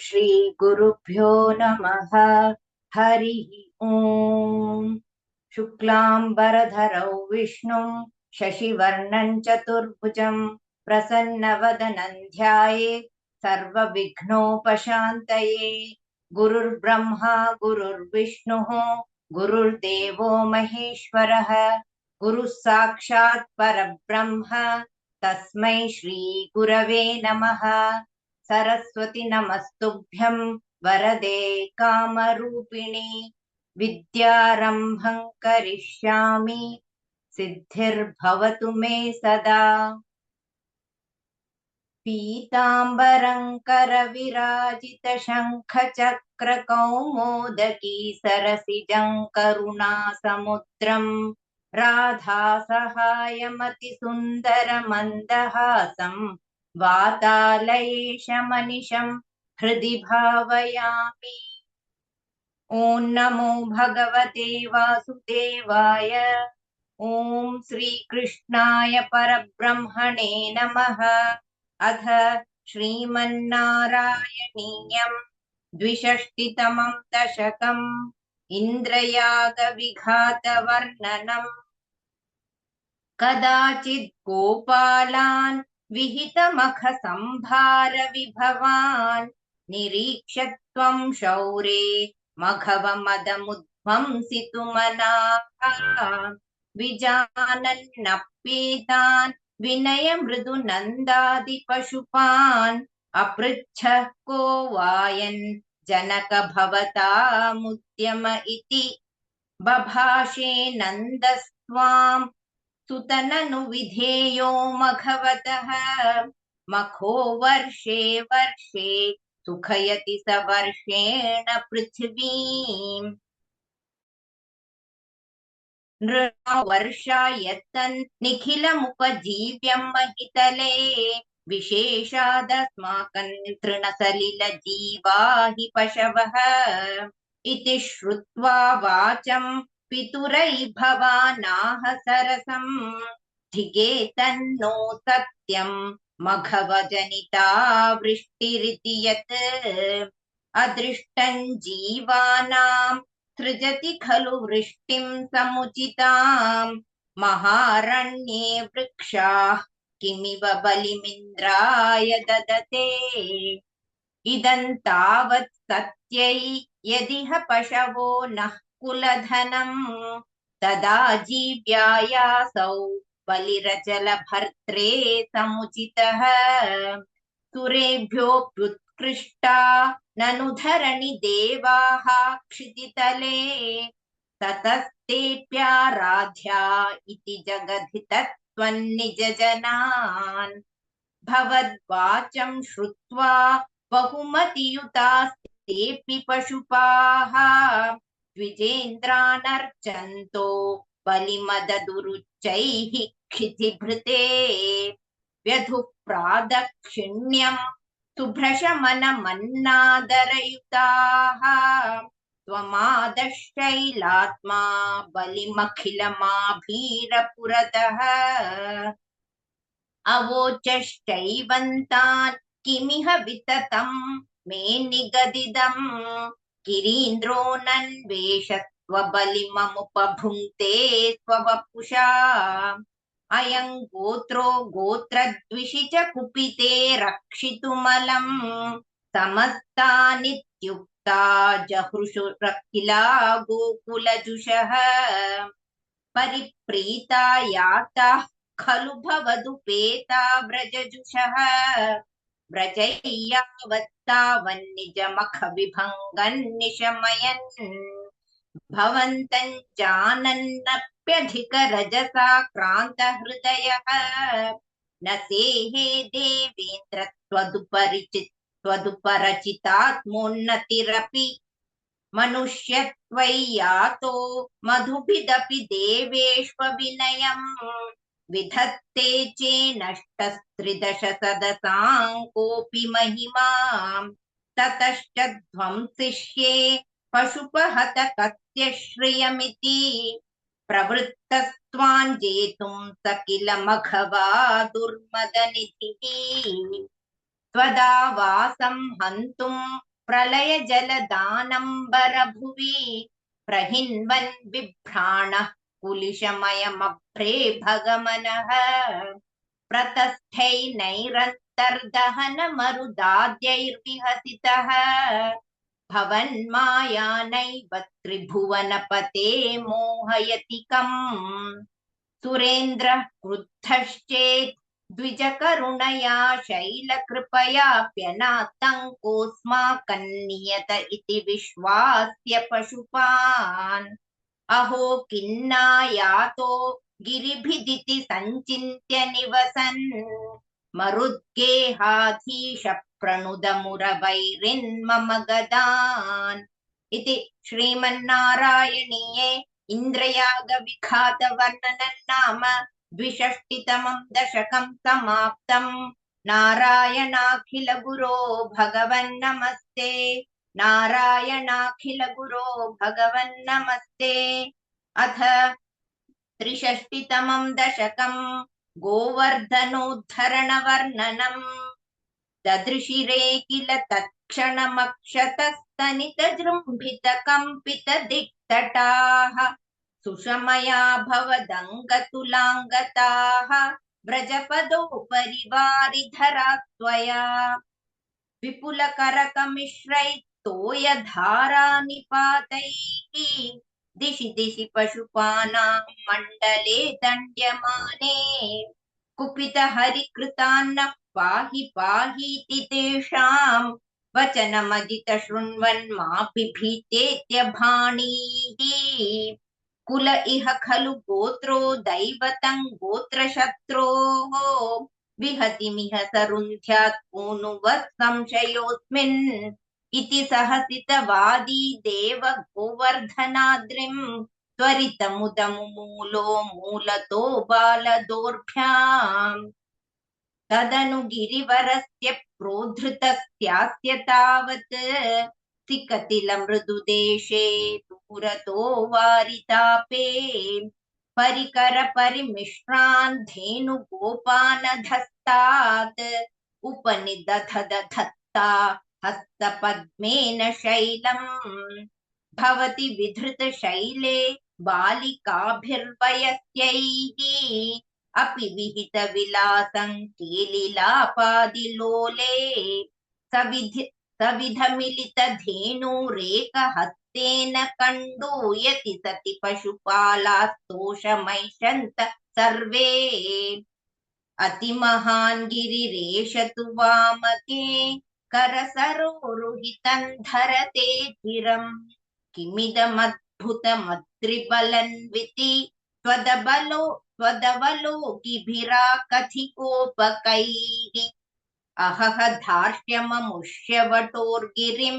श्री गुरुभ्यो नमः। हरिः ओम्। शुक्लाम्बरधरौ विष्णुं शशिवर्णं चतुर्भुजं प्रसन्नवदनं ध्यायेत् सर्वविघ्नोपशान्तये। गुरुर्ब्रह्मा गुरुर्विष्णुः गुरुर्देवो महेश्वरः गुरुः साक्षात् परब्रह्म तस्मै श्रीगुरवे नमः। सरस्वती नमस्तुभ्यं वरदे कामरूपिणि विद्यारम्भं करिष्यामि सिद्धिर्भवतु मे सदा। पीताम्बरं करविराजितशङ्खचक्रकौमोदकी सरसिजं करुणासमुद्रं राधासहायमतिसुन्दरमन्दहासं वातालयेशमनिशं हृदि भावयामि। ॐ नमो भगवते वासुदेवाय। ॐ श्रीकृष्णाय परब्रह्मणे नमः। अथ श्रीमन्नारायणीयं द्विषष्टितमं दशकम् इन्द्रयागविघातवर्णनम्। कदाचित् गोपालान् विहितमखसंभारविभवान् निरीक्ष्य त्वं शौरे मघवमदमुध्वंसितुमनाः विजानन्नप्येतान् विनयमृदुनन्दादिपशुपान् अपृच्छः को वायन् जनक भवतामुद्यम इति। बभाषे नन्दस्त्वाम् सुतननु विधेयो मघवतः मखो वर्षे वर्षे सुखयति स वर्षेण पृथिवीम्। नृवर्षायतन् निखिलमुपजीव्यं महितले विशेषादस्माकं तृणसलिलजीवा हि पशवः इति श्रुत्वा वाचं पितुरैर्भवानाह सरसं धिगे सत्यं मघवजनिता वृष्टिरिति यत् अदृष्टं जीवानां सृजति खलु वृष्टिं समुचितां महारण्ये वृक्षाः किमिव बलिमिन्द्राय ददते। इदं तावत् सत्यै यदिह पशवो नः कुलधनं तदा जीव्यायासौ बलिरचलभर्त्रे समुचितः। सुरेभ्योऽप्युत्कृष्टा ननु धरणि देवाः क्षितितले ततस्तेऽप्याराध्या इति जगद्धि तत्त्वन्निजजनान्। भवद्वाचं श्रुत्वा बहुमतियुतास्तेऽपि पशुपाः द्विजेन्द्रानर्चन्तो बलिमददुरुच्चैः क्षितिभृते व्यधुः प्रादक्षिण्यं सुभ्रशमनमन्नादरयुताः त्वमादश्चैलात्मा बलिमखिलमाभीरपुरतः अवोचश्चैवन्तान् किमिह विततं मे निगदिदं गिरीन्द्रो नन्वेषत्वबलिममुपभुङ्क्ते स्ववपुषा अयं गोत्रो गोत्रद्विषि च कुपिते रक्षितुमलं समस्तानित्युक्ता जहृषुरखिला गोकुलजुषः परिप्रीता याताः खलु भवदुपेता व्रजजुषः व्रजय्यावत्तावन्निजमखविभङ्गन् निशमयन् भवन्तं जानन्नप्यधिकरजसा क्रान्तहृदयः न सेहे देवेन्द्र त्वदुपरचितात्मोन्नतिरपि मनुष्यत्वय्यातो मधुभिदपि देवेष्वविनयम् विधत्ते चेनष्टस्त्रिदश सदसाङ्कोऽपि महिमा ततश्च ध्वंसिष्ये पशुपहत कस्य श्रियमिति प्रवृत्तस्त्वान् जेतुं स किल मघवा दुर्मदनिधिः त्वदावासं हन्तुं प्रलयजलदानम्बरभुवि प्रहिन्वन् बिभ्राणः कुलिशमयमभ्रे भगमनः प्रतस्थैनैरन्तर्दहनमरुदाद्यैर्विहसितः भवन्मायानैव त्रिभुवनपते मोहयति कम् सुरेन्द्रः क्रुद्धश्चेत् द्विजकरुणया शैलकृपयाप्यनातङ्कोऽस्माकन्नियत इति विश्वास्य पशुपान् अहो किन्नायातो गिरिभिदिति सञ्चिन्त्य निवसन् मरुद्गेहाधीश प्रणुदमुरवैरिन्मम गदान् इति श्रीमन्नारायणीये इन्द्रयागविघातवर्णनं नाम द्विषष्टितमं दशकं समाप्तम्। नारायणाखिलगुरो भगवन्नमस्ते। नारायणाखिलगुरो भगवन्नमस्ते। अथ त्रिषष्टितमं दशकं गोवर्धनोद्धरणवर्णनम्। ददृशिरे किल तत्क्षणमक्षतस्तनितजृम्भितकम्पितदिक्तटाः सुषमया भवदङ्गतुलाङ्गताः व्रजपदोपरि वारिधरा त्वया विपुलकरकमिश्रैस्तोयधारानिपातैः दिशि दिशि पशुपानां मण्डले दण्ड्यमाने कुपितहरिकृतान्नः पाहि पाहीति तेषां वचनमदित शृण्वन् मा बिभीतेत्यभाणीः कुल इह खलु गोत्रो दैवतं गोत्रशत्रोः विहतिमिह सरुन्ध्यात् पूनुवत् संशयोऽस्मिन् इति सहसितवादी देव गोवर्धनाद्रिं त्वरितमुदमुमूलो मूलतो बालदोर्भ्याम् तदनु गिरिवरस्य प्रोद्धृतस्यास्य तावत् सिकतिलमृदुदेशे दूरतो वारितापे परिकरपरिमिश्रान् धेनुगोपानधस्तात् उपनिदधदधत्ता हस्तपद्मेन शैलम् भवति विधृतशैले बालिकाभिर्वयस्यैः अपि विहितविलासं केलिलापादिलोले सविधमिलितधेनुरेकहस्तेन कण्डूयति सति पशुपालास्तोषमैषन्त सर्वे अतिमहान् गिरिरेष तु वामके करसरोरुहितं धरते चिरम् किमिदमद्भुतमद्रिबलन्विति त्वदवलोकिभिराकथिकोपकैः अहह धार्ष्यममुष्यवटोर्गिरिं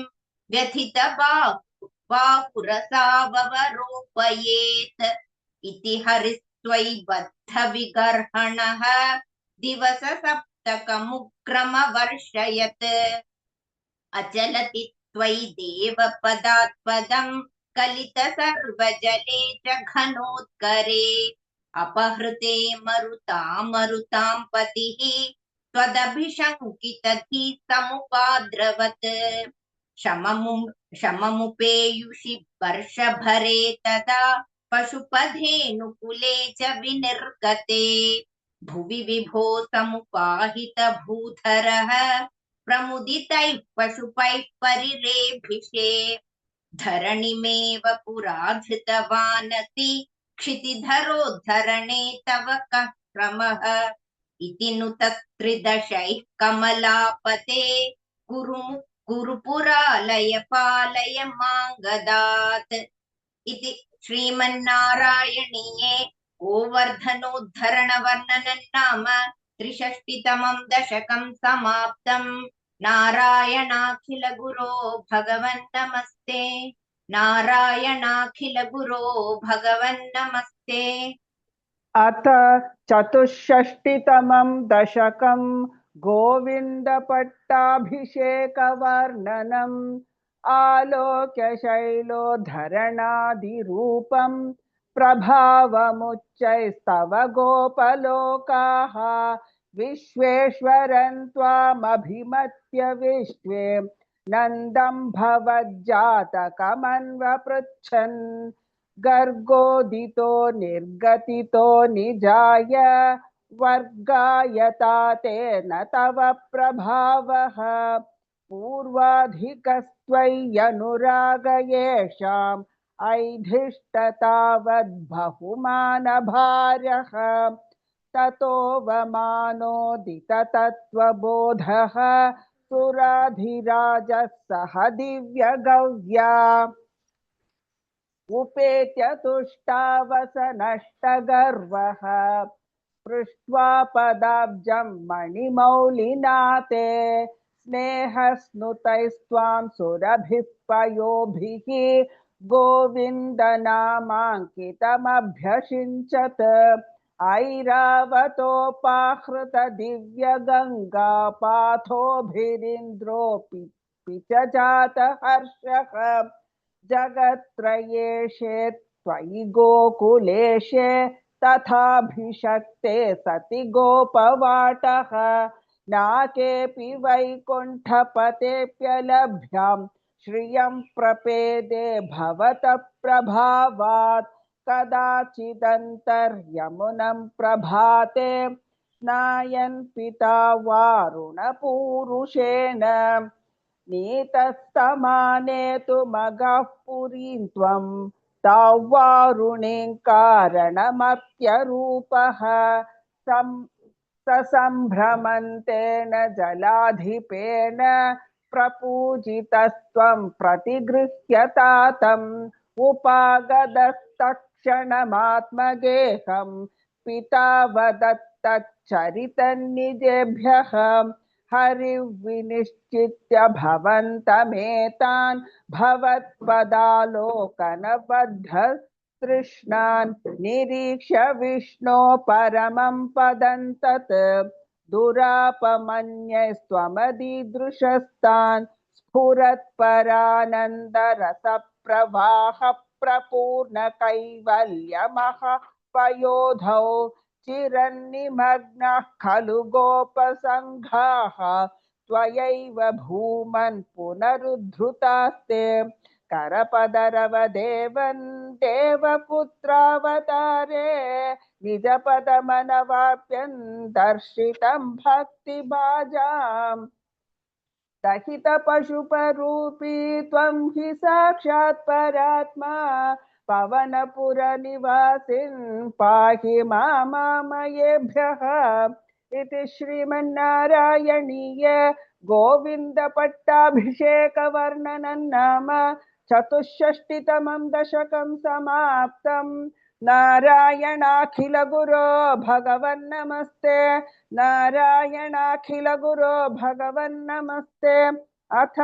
व्यथितबाहुरसावरोपयेत् इति हरिस्त्वयि बद्धविगर्हणः दिवससप्तकमुग्रमवर्षयत् अचलति त्वयि देवपदात्पदं कलितसर्वजले च घनोत्करे अपहृते मरुतां पतिः त्वदभिशङ्कितधी समुपाद्रवत् शममुपेयुषि वर्षभरे तदा पशुपधेनुकुले च विनिर्गते भुवि विभो समुपाहित भूधरः प्रमुदितैः पशुपैः परिरेभिषे धरणिमेव पुराधृतवानसि क्षितिधरोद्धरणे तव कः क्रमः इति नु तत्त्रिदशैः कमलापते गुरुपुरालय पालय माङ्गदात् इति श्रीमन्नारायणीये गोवर्धनोद्धरणवर्णनं नाम त्रिषष्टितमं दशकं समाप्तम्। नारायणाखिलगुरो भगवन्नमस्ते। नारायणाखिलगुरो भगवन्नमस्ते। अथ चतुष्षष्टितमं दशकं गोविन्दपट्टाभिषेकवर्णनम् आलोक्य शैलोद्धरणादिरूपं प्रभावमुच्चैस्तव गोपलोकाः विश्वेश्वरं त्वामभिमत्य विश्वे नन्दं भवज्जातकमन्वपृच्छन् गर्गोदितो निर्गतितो निजाय वर्गायता तेन तव प्रभावः पूर्वाधिकस्त्वय्यनुराग येषाम् ऐधिष्ठतावद्बहुमानभारः ततो वमानोदिततत्त्वबोधः सुराधिराजः सह दिव्यगव्या उपेत्य तुष्टावसनष्टगर्वः पृष्ट्वा पदाब्जं मणिमौलिना ते स्नेहस्नुतैस्त्वां सुरभिः पयोभिः गोविन्दनामाङ्कितमभ्यषिञ्चत् ऐरावतोपाहृतदिव्यगङ्गापाथोभिरिन्द्रोऽपि च जातहर्षः जगत्त्रयेशे त्वयि गोकुलेशे तथाभिषक्ते सति गोपवाटः नाकेऽपि वैकुण्ठपतेऽप्यलभ्यां श्रियं प्रपेदे भवतः प्रभावात् कदाचिदन्तर्यमुनं प्रभाते स्नायन् पिता वारुणपूरुषेण नीतस्तमाने तु मगः पुरीं त्वं तावारुणीं कारणमप्यरूपः ससम्भ्रमन्तेन जलाधिपेन प्रपूजितस्त्वं प्रतिगृह्यतातम् उपागतस्तक्षणमात्मगेहं पिता वदत्तच्चरितन्निजेभ्यः हरिविनिश्चित्य भवन्तमेतान् भवत्पदालोकनबद्धतृष्णान् निरीक्ष्य विष्णो परमं पदं तत् दुरापमन्यस्त्वमदीदृशस्तान् स्फुरत्परानन्दरसप्रवाह प्रपूर्णकैवल्यमः पयोधौ चिरन्निमग्नः खलु गोपसङ्घाः त्वयैव भूमन् पुनरुद्धृतास्ते करपदरवदेवन् देवपुत्रावतारे निजपदमनवाप्यन् दर्शितं भक्तिभाजाम् दहितपशुपरूपी त्वं हि साक्षात् परात्मा पवनपुरनिवासिन् पाहि मामयेभ्यः इति श्रीमन्नारायणीय गोविन्दपट्टाभिषेकवर्णनं नाम चतुष्षष्टितमं दशकं समाप्तम् नारायणाखिलगुरो भगवन्नमस्ते नारायणाखिलगुरो भगवन्नमस्ते अथ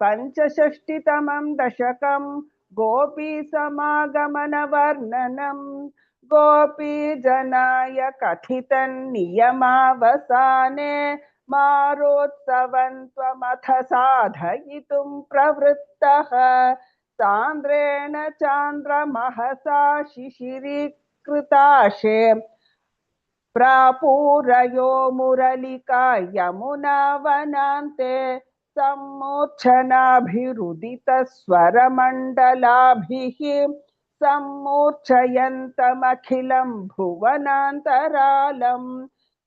पञ्चषष्टितमं दशकं गोपीसमागमनवर्णनम् गोपीजनाय कथितन्नियमावसाने मारोत्सवं त्वमथ साधयितुं प्रवृत्तः सान्द्रेण चान्द्रमहसा शिशिरीकृताशे प्रापूरयो मुरलिका यमुनावनान्ते सम्मूर्च्छनाभिरुदितस्वरमण्डलाभिः सम्मूर्च्छयन्तमखिलं भुवनान्तरालं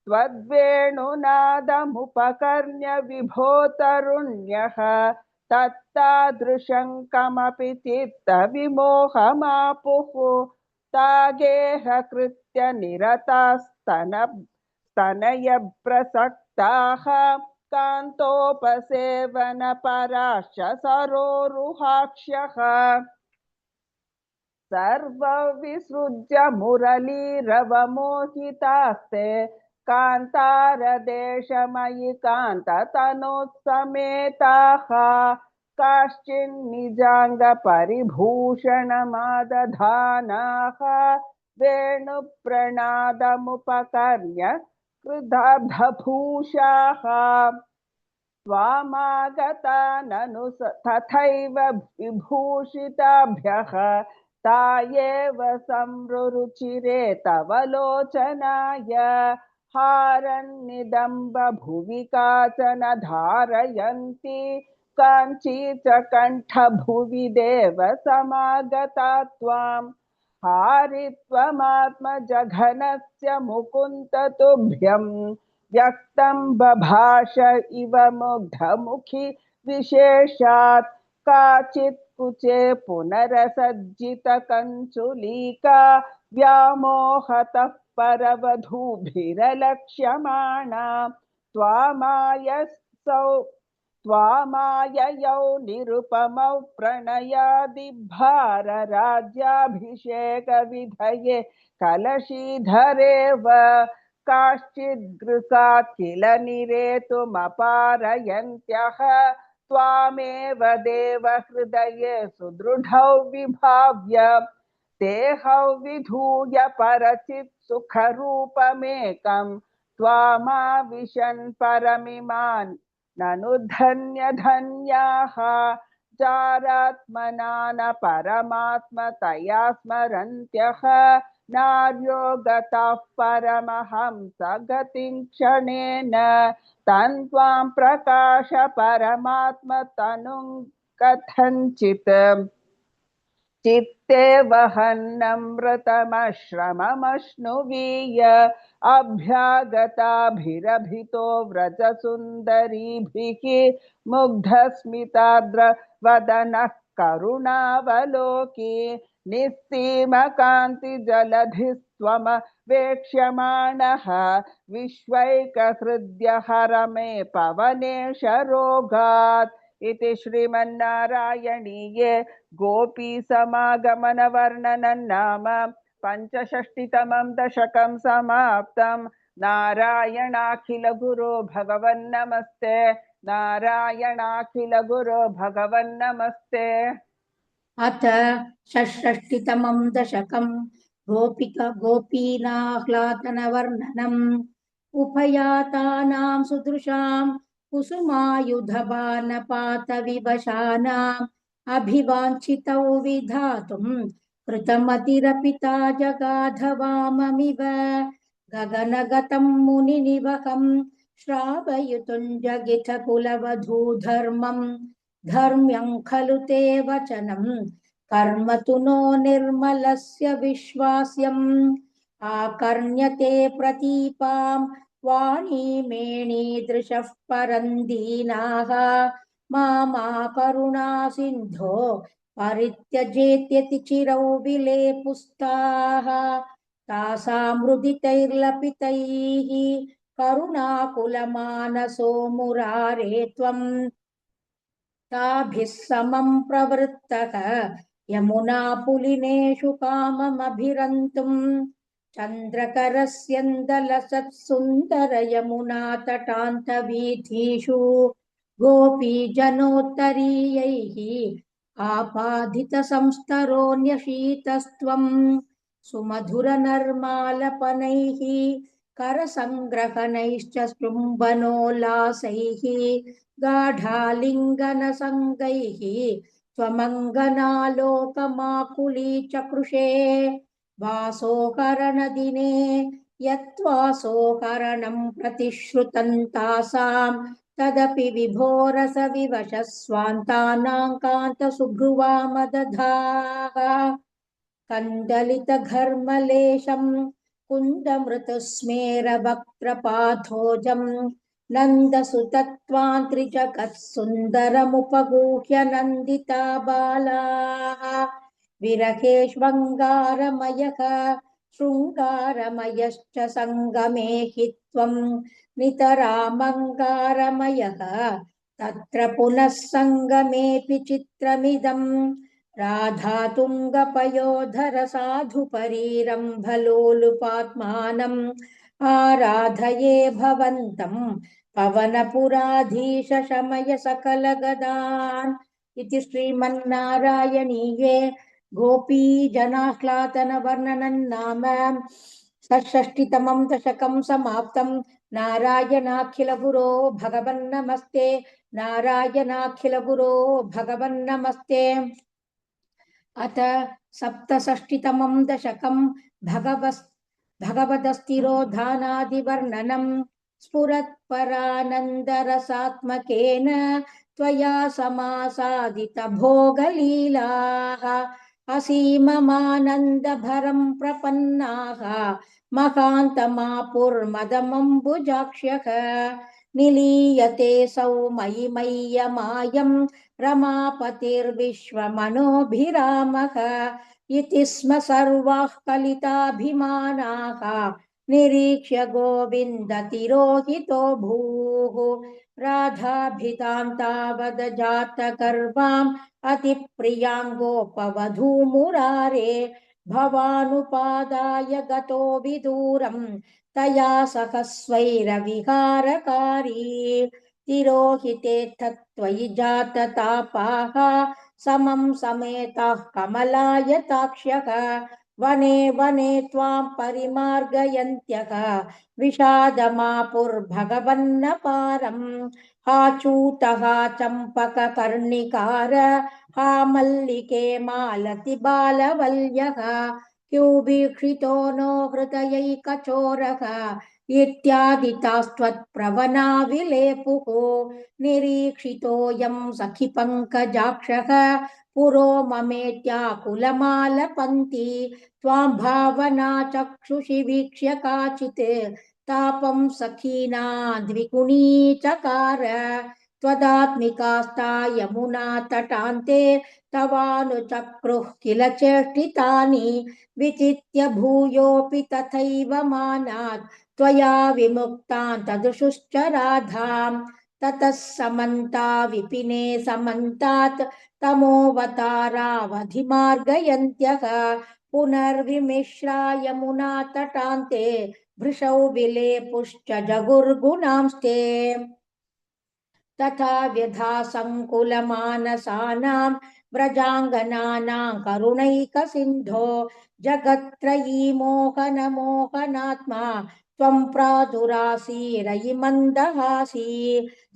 त्वद्वेणुनादमुपकर्ण्य विभो तरुण्यः तत्तादृशं कमपि चित्तविमोहमापुः तागेहकृत्य निरतास्तनयप्रसक्ताः कान्तोपसेवनपराश्च सरोरुहाक्ष्यः सर्वविसृज्य मुरलीरवमोहितास्ते कान्तारदेशमयि कान्ततनोत्समेताः काश्चिन्निजाङ्गपरिभूषणमादधानाः वेणुप्रणादमुपकर्ण्य कृतार्थभूषाः त्वामागता ननु तथैव विभूषिताभ्यः तायेव संरुचिरे तव लोचनाय हारन्निदम्ब भुवि काचन धारयन्ति काञ्ची च कण्ठभुवि देव समागता त्वाम् हारित्वमात्मजघनस्य मुकुन्द तुभ्यम् व्यक्तं बभाष इव मुग्धमुखि विशेषात् काचित् कुचे पुनरसज्जितकञ्चुलीका व्यामोहतः परवधूभिरलक्ष्यमाणा त्वामाययौ निरुपमौ प्रणयादिभारराज्याभिषेकविधये कलशीधरेव काश्चिद्गृकात् किल निरेतुमपारयन्त्यः त्वामेव देवहृदये सुदृढौ विभाव्य तेहौ विधूय परचित् सुखरूपमेकं त्वामाविशन् परमिमान् ननु धन्यधन्याः जारात्मना न परमात्मतया स्मरन्त्यः नार्यो गताः परमहंसगतिं क्षणेन तन्त्वां प्रकाश परमात्मतनुं कथञ्चित् चित्ते वहन्नमृतमश्रममश्नुवीय अभ्यागताभिरभितो व्रजसुन्दरीभिः मुग्धस्मितार्द्रवदनः करुणावलोकी निस्सीमकान्तिजलधिस्त्वमवेक्ष्यमाणः विश्वैकहृद्यहर मे पवनेश रोगात् इति श्रीमन्नारायणीये गोपी समागमन वर्णनं नाम पञ्चषष्टितमं दशकं समाप्तं। नारायणाखिल गुरो भगवन्नमस्ते, नारायणाखिल गुरो भगवन्नमस्ते। अथ षष्ठितमं दशकं गोपीनाह्लादनवर्णनम् उभयातानां सुदृशां कुसुमायुधबाणपातविवशानाम् अभिवाञ्छितौ विधातुं कृतमतिरपिता जगाधवाममिव गगनगतं मुनिनिवहं श्रावयितुं जगितकुलवधूधर्मम् धर्म्यं खलु ते वचनं कर्म तु नो निर्मलस्य विश्वास्यम् आकर्ण्यते प्रतीपां वाणीमेणीदृशः परन्दीनाः मामा करुणा सिन्धो परित्यजेत्यति चिरौ विलेपुस्ताः तासां मुदितैर्लपितैः करुणाकुलमानसो मुरारे त्वम् ताभिः समं प्रवृत्तः यमुना पुलिनेषु काममभिरन्तुं चन्द्रकरस्यन्दलसत्सुन्दर यमुना तटान्तवीथीषु गोपीजनोत्तरीयैः आपादितसंस्तरोऽन्यशीतस्त्वं सुमधुरनर्मालपनैः करसङ्ग्रहणैश्च शृम्बनोल्लासैः गाढालिङ्गनसङ्गैः त्वमङ्गनालोकमाकुलीचकृषे वासोकरणदिने यत्त्वासोकरणं प्रतिश्रुतं तासां तदपि विभोरसविवशः स्वान्तानां कान्तसुभ्रुवामदधाः कन्दलितघर्मलेशं कुन्दमृतस्मेरवक्त्रपाथोजं नन्दसुतत्वान्त्रिजगत्सुन्दरमुपगूह्य नन्दिता बालाः विरहेष्वङ्गारमयः शृङ्गारमयश्च सङ्गमे हि त्वं नितरामङ्गारमयः तत्र पुनः सङ्गमेऽपि चित्रमिदम् राधा तुङ्गपयोधर साधुपरीरम्भलोलुपात्मानम् आराधये भवन्तं पवनपुराधीश शमय सकलगदान् इति श्रीमन्नारायणीये गोपीजनाह्लादनवर्णनं नाम षष्ठितमं दशकं समाप्तं। नारायणाखिलगुरो भगवन्नमस्ते, नारायणाखिलगुरो भगवन्नमस्ते। अथ सप्तषष्टितमं दशकं भगवदस्तिरोधानादिवर्णनं स्फुरत्परानन्दरसात्मकेन त्वया समासादितभोगलीलाः असीममानन्दभरं प्रपन्नाः महान्तमापुर्मदमम्बुजाक्ष्यः निलीयते सौ मयि मय्यमायं रमापतिर्विश्वमनोभिरामः इति स्म सर्वाः कलिताभिमानाः निरीक्ष्य गोविन्दतिरोहितो भूः राधाभितान्तावदजातगर्वाम् अतिप्रियाङ्गोपवधूमुरारे भवानुपादाय गतो विदूरम् तया सह स्वैरविहारकारी तिरोहितेऽथ त्वयि जाततापाः समं समेताः कमलायताक्ष्यः वने वने त्वां परिमार्गयन्त्यः विषादमापुर्भगवन्नपारम् हा चूतः चम्पककर्णिकार हा मल्लिके मालति बालवल्यः क्यूबीक्षितो नो हृदयैकचोरः इत्यादितास्त्वत्प्रवना विलेपुः निरीक्षितोऽयं सखि पङ्कजाक्षः पुरो ममेत्याकुलमालपन्ति त्वां भावना चक्षुषि वीक्ष्य काचित् तापं सखीना द्विगुणीचकार त्वदात्मिकास्ता यमुना तटान्ते तवानुचक्रुः किल चेष्टितानि विचित्य भूयोऽपि तथैव मानात् त्वया विमुक्तान् तदृशुश्च राधाम् ततः समन्ता विपिने समन्तात् तमोवतारावधिमार्गयन्त्यः पुनर्विमिश्रा यमुना तटान्ते भृशौ विलेपुश्च जगुर्गुणांस्ते तथा व्यधा सङ्कुलमानसानां व्रजाङ्गनानां करुणैकसिन्धो जगत्त्रयी मोहनमोहनात्मा त्वं प्रादुरासीरयि मन्दहासी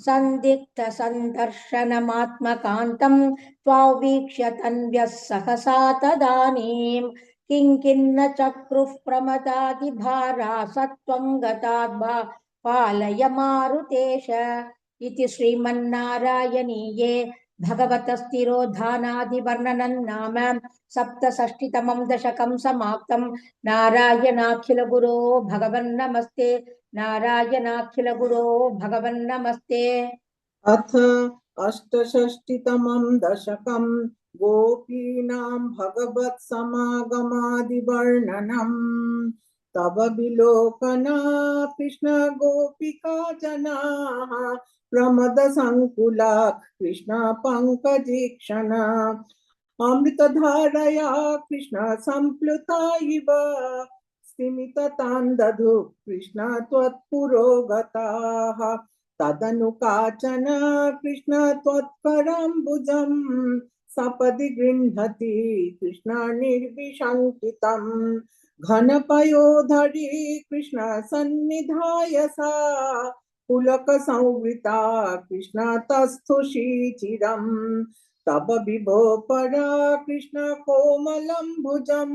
सन्दिग्धसन्दर्शनमात्मकान्तं त्वावीक्ष्य तन्व्यः सहसा तदानीं किङ्किन्न चक्रुः प्रमदादिभारा सत्त्वं गताद्भा पालय मारुतेश इति श्रीमन्नारायणीये भगवतस्तिरोधानादिवर्णनं नाम सप्तषष्टितमं दशकं समाप्तं नारायणाखिलगुरो भगवन्नमस्ते नारायणाखिलगुरो भगवन्नमस्ते अथ अष्टषष्टितमं दशकं गोपीनां भगवत्समागमादिवर्णनम् तव विलोकना कृष्ण गोपिका जनाः प्रमदसङ्कुला कृष्ण पङ्कजीक्षणा अमृतधारया कृष्ण सम्प्लुता इव स्तिमिततान्दधु कृष्ण त्वत्पुरोगताः तदनु काचन कृष्ण त्वत्कराम्बुजं सपदि गृह्णति कृष्ण निर्विशङ्कितं घनपयोधरी कृष्ण सन्निधाय सा पुलकसंवृता कृष्ण तस्थुषीचिरं तव विभो परा कृष्ण कोमलं भुजं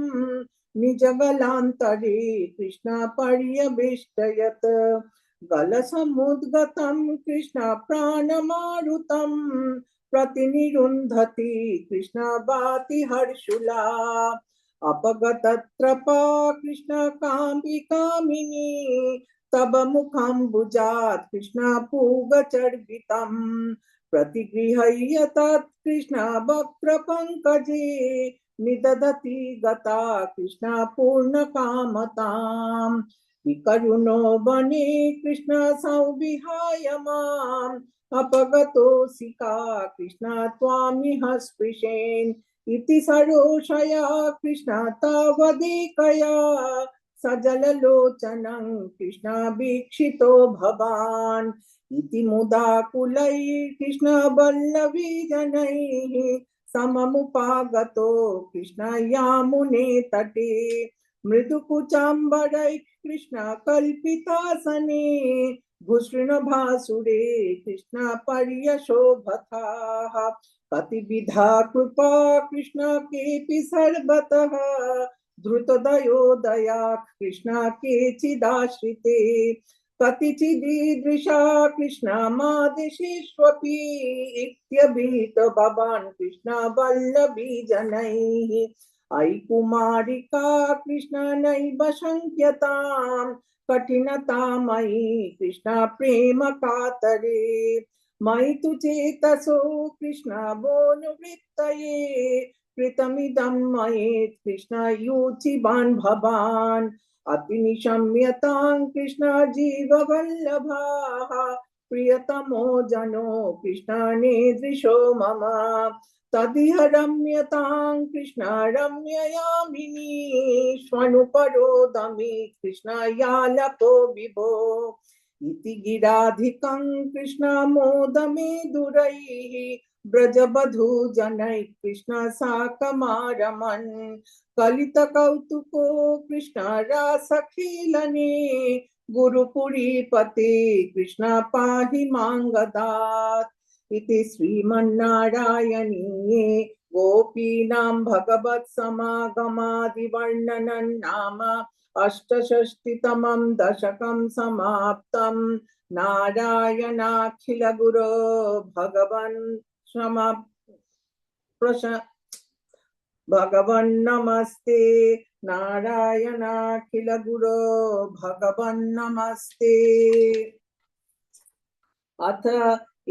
निजगलान्तरे कृष्ण पर्यवेष्टयत् गलसमुद्गतं कृष्ण प्राणमारुतं प्रतिनिरुन्धति कृष्ण भाति हर्षुला अपगतत्रपा कृष्ण कामिनी तव मुखाम्बुजात् कृष्ण पूगचर्वितं प्रतिगृह्य तत् कृष्ण वक्त्रपङ्कजे निदधति गता कृष्ण पूर्णकामताम् विकरुणो वने कृष्ण संविहाय माम् अपगतोऽसि का कृष्ण त्वामिह स्पृशेन् इति सरोषया कृष्ण तावदेकया सजललोचनं कृष्ण वीक्षितो भवान् इति मुदा कुलैर्कृष्ण वल्लवी जनैः सममुपागतो कृष्ण यामुने तटे मृदुकुचाम्बरै कृष्ण कल्पितासने भूषृणभासुरे कृष्ण पर्यशोभताः कतिविधा कृपा कृष्ण केऽपि सर्वतः द्रुतदयोदया कृष्ण केचिदाश्रिते कतिचिदीदृशा कृष्णमादिशेष्वपि इत्यभीत भवान् कृष्णवल्लभी जनैः अयि कुमारिका कृष्ण नैव शङ्क्यताम् कठिनता मयि कृष्ण प्रेम कातरे मयि तु चेतसो कृष्ण वोनुवृत्तये कृतमिदं मयि कृष्ण युचिवान् भवान् अतिनिशम्यतां कृष्ण जीववल्लभाः प्रियतमो जनो कृष्णनेदृशो मम तदिह रम्यतां कृष्ण रम्ययामिनी स्वनुपरोदमि कृष्ण यालको विभो इति गिराधिकं कृष्ण मोदमे दुरैः ब्रजबधू जनैः कृष्ण साकमारमन् कलित कौतुको कृष्ण रासखीलने गुरुपुरीपते कृष्ण पाहि मांगदात् इति श्रीमन्नारायणीये गोपीनां भगवत्समागमादिवर्णनं नाम अष्टषष्टितमं दशकं समाप्तं नारायणाखिल गुरो भगवन् क्षमा भगवन्नमस्ते नारायणाखिल गुरो भगवन्नमस्ते अथ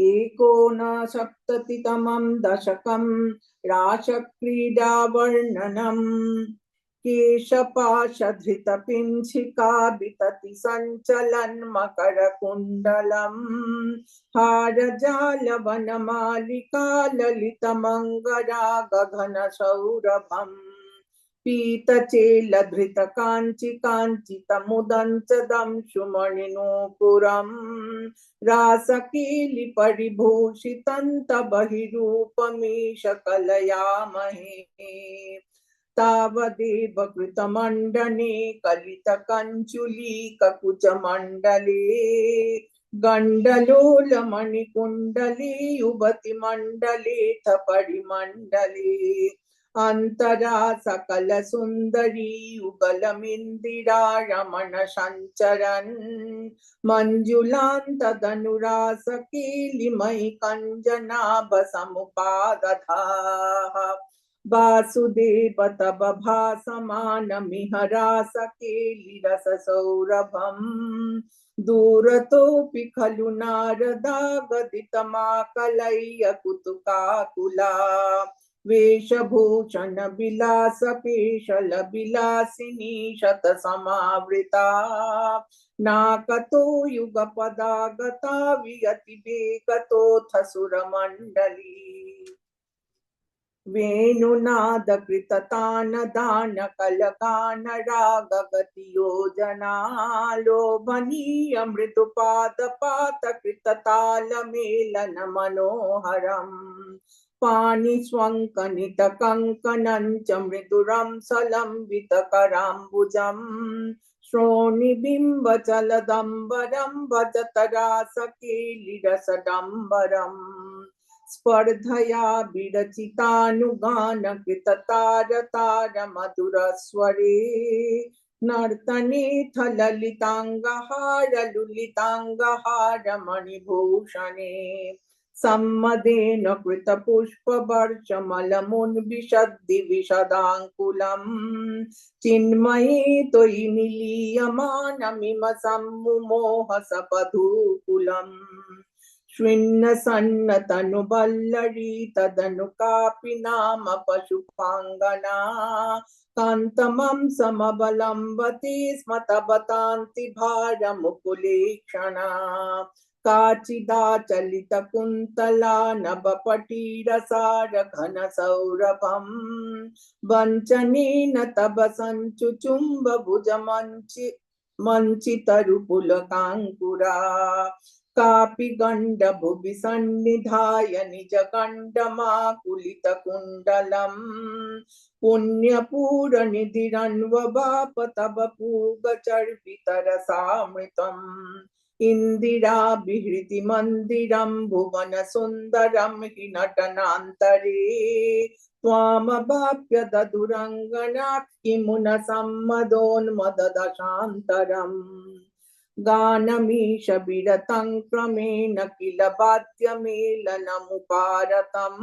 एकोनसप्ततितमं दशकं रासक्रीडावर्णनम् केशपाशधृतपिञ्छिका वितति सञ्चलन् मकरकुण्डलम् हारजालवनमालिका ललितमङ्गरा गगनसौरभम् पीतचेलधृतकाञ्चि काञ्चितमुदञ्चदं सुमणिनूपुरम् रासकीलिपरिभूषितं तबहिरूपमीश कलयामहे तावदेव कृतमण्डने कलितकञ्चुलीककुचमण्डले गण्डलोलमणिकुण्डले युवतिमण्डलेऽथ परिमण्डले अन्तरा सकल सुन्दरी युगलमिन्दिरा रमण सञ्चरन् मञ्जुलान्तदनुरासकेलिमयि कञ्जनाभ समुपादधाः वासुदेव तव भासमानमिह रासकेलिरससौरभम् दूरतोऽपि खलु नारदा गदितमाकलय्य कुतुकाकुला वेशभूषण विलास पेशल विलासिनी शत समावृता नाकतो युगपदागता वियति वेगतोऽथ सुरमण्डली वेणुनाद कृततान दान कलगान रागगति योजना लोभनीय मृदुपाद पात कृतताल मेलन मनोहरम् पाणिस्वङ्कनित कङ्कणं च मृदुरं सलम्बितकराम्बुजम् श्रोणिबिम्बचलदम्बरं भजत रासकेलिरसडम्बरम् स्पर्धया विरचितानुगानकृततारतारमधुरस्वरे नर्तनेऽथ ललिताङ्गहार लुलिताङ्गहार मणिभूषणे सम्मदेन कृतपुष्पवर्षमलमुन्विशद्दि विशदाङ्कुलम् चिन्मये त्वयि निलीयमानमिम सम्मुमोह सपधूकुलम् श्विन्न सन्न तनुबल्लरी तदनु कापि नाम पशुपाङ्गना कान्तमं समबलम्बति स्म तव तान्ति भारमुकुलेक्षणा काचिदाचलितकुन्तला नभपटीरसार घनसौरभम् वञ्चनेन तव सञ्चुचुम्ब भुजमञ्चितरुपुलकाङ्कुरा कापि गण्ड भुवि सन्निधाय निजगण्डमाकुलितकुण्डलम् पुण्यपूरनिधिरन्ववाप तव पूगचर्पितरसामृतम् इन्दिराभिहृति मन्दिरं भुवन सुन्दरं हि नटनान्तरे त्वामवाप्य दधुरङ्गना किमुन सम्मदोन्मददशान्तरम् गानमीश विरतं क्रमेण किल वाद्यमेलनमुपारतम्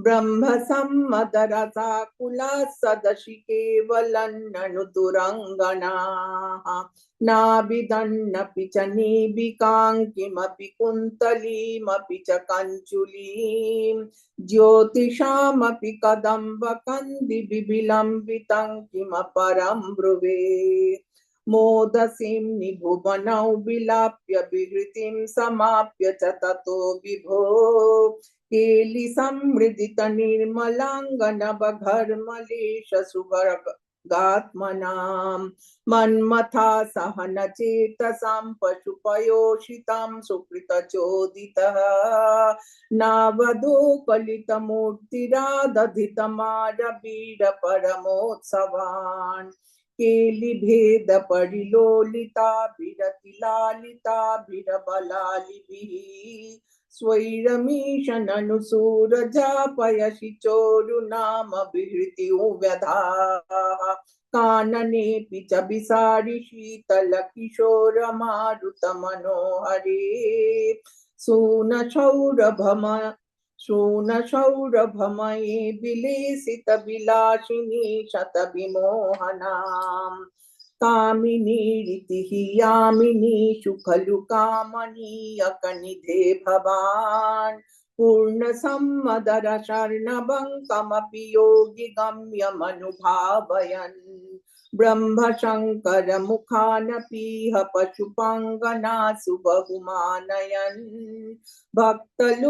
ब्रह्मसम्मदरसाकुला सदशि केवलन्ननुतुरङ्गणाः नाभिदन्नपि च नीबिकां किमपि कुन्तलीमपि च कञ्चुलीं ज्योतिषामपि कदम्बकन्दिबिलम्बितं किमपरं ब्रुवे मोदसीं निभुवनौ विलाप्य विहृतिं समाप्य च ततो विभो केलिसमृदित निर्मलाङ्गनवघर्मलेश सुभगात्मनां मन्मथा सहन चेतसां पशुपयोषितां सुकृतचोदितः नावदो कलितमूर्तिरादधितमारबीड परमोत्सवान् केलिभेद परिलोलिता विरतिलालिता विरबलालिभिः स्वैरमीश ननु सूरजापयसि चोरुनाम विहृति व्यधाः काननेऽपि च विसारि शीतल किशोर मारुत मनोहरे शूनशौरभमये विलेसित विलासिनी शतविमोहनाम् कामिनीरितिः यामिनीषु खलु कामनीयकनिधे भवान् पूर्णसम्मदर शर्णबङ्कमपि योगि गम्यमनुभावयन् ब्रह्मशङ्कर मुखानपीह पशुपाङ्गनासु बहुमानयन् भक्तलोकगमनीय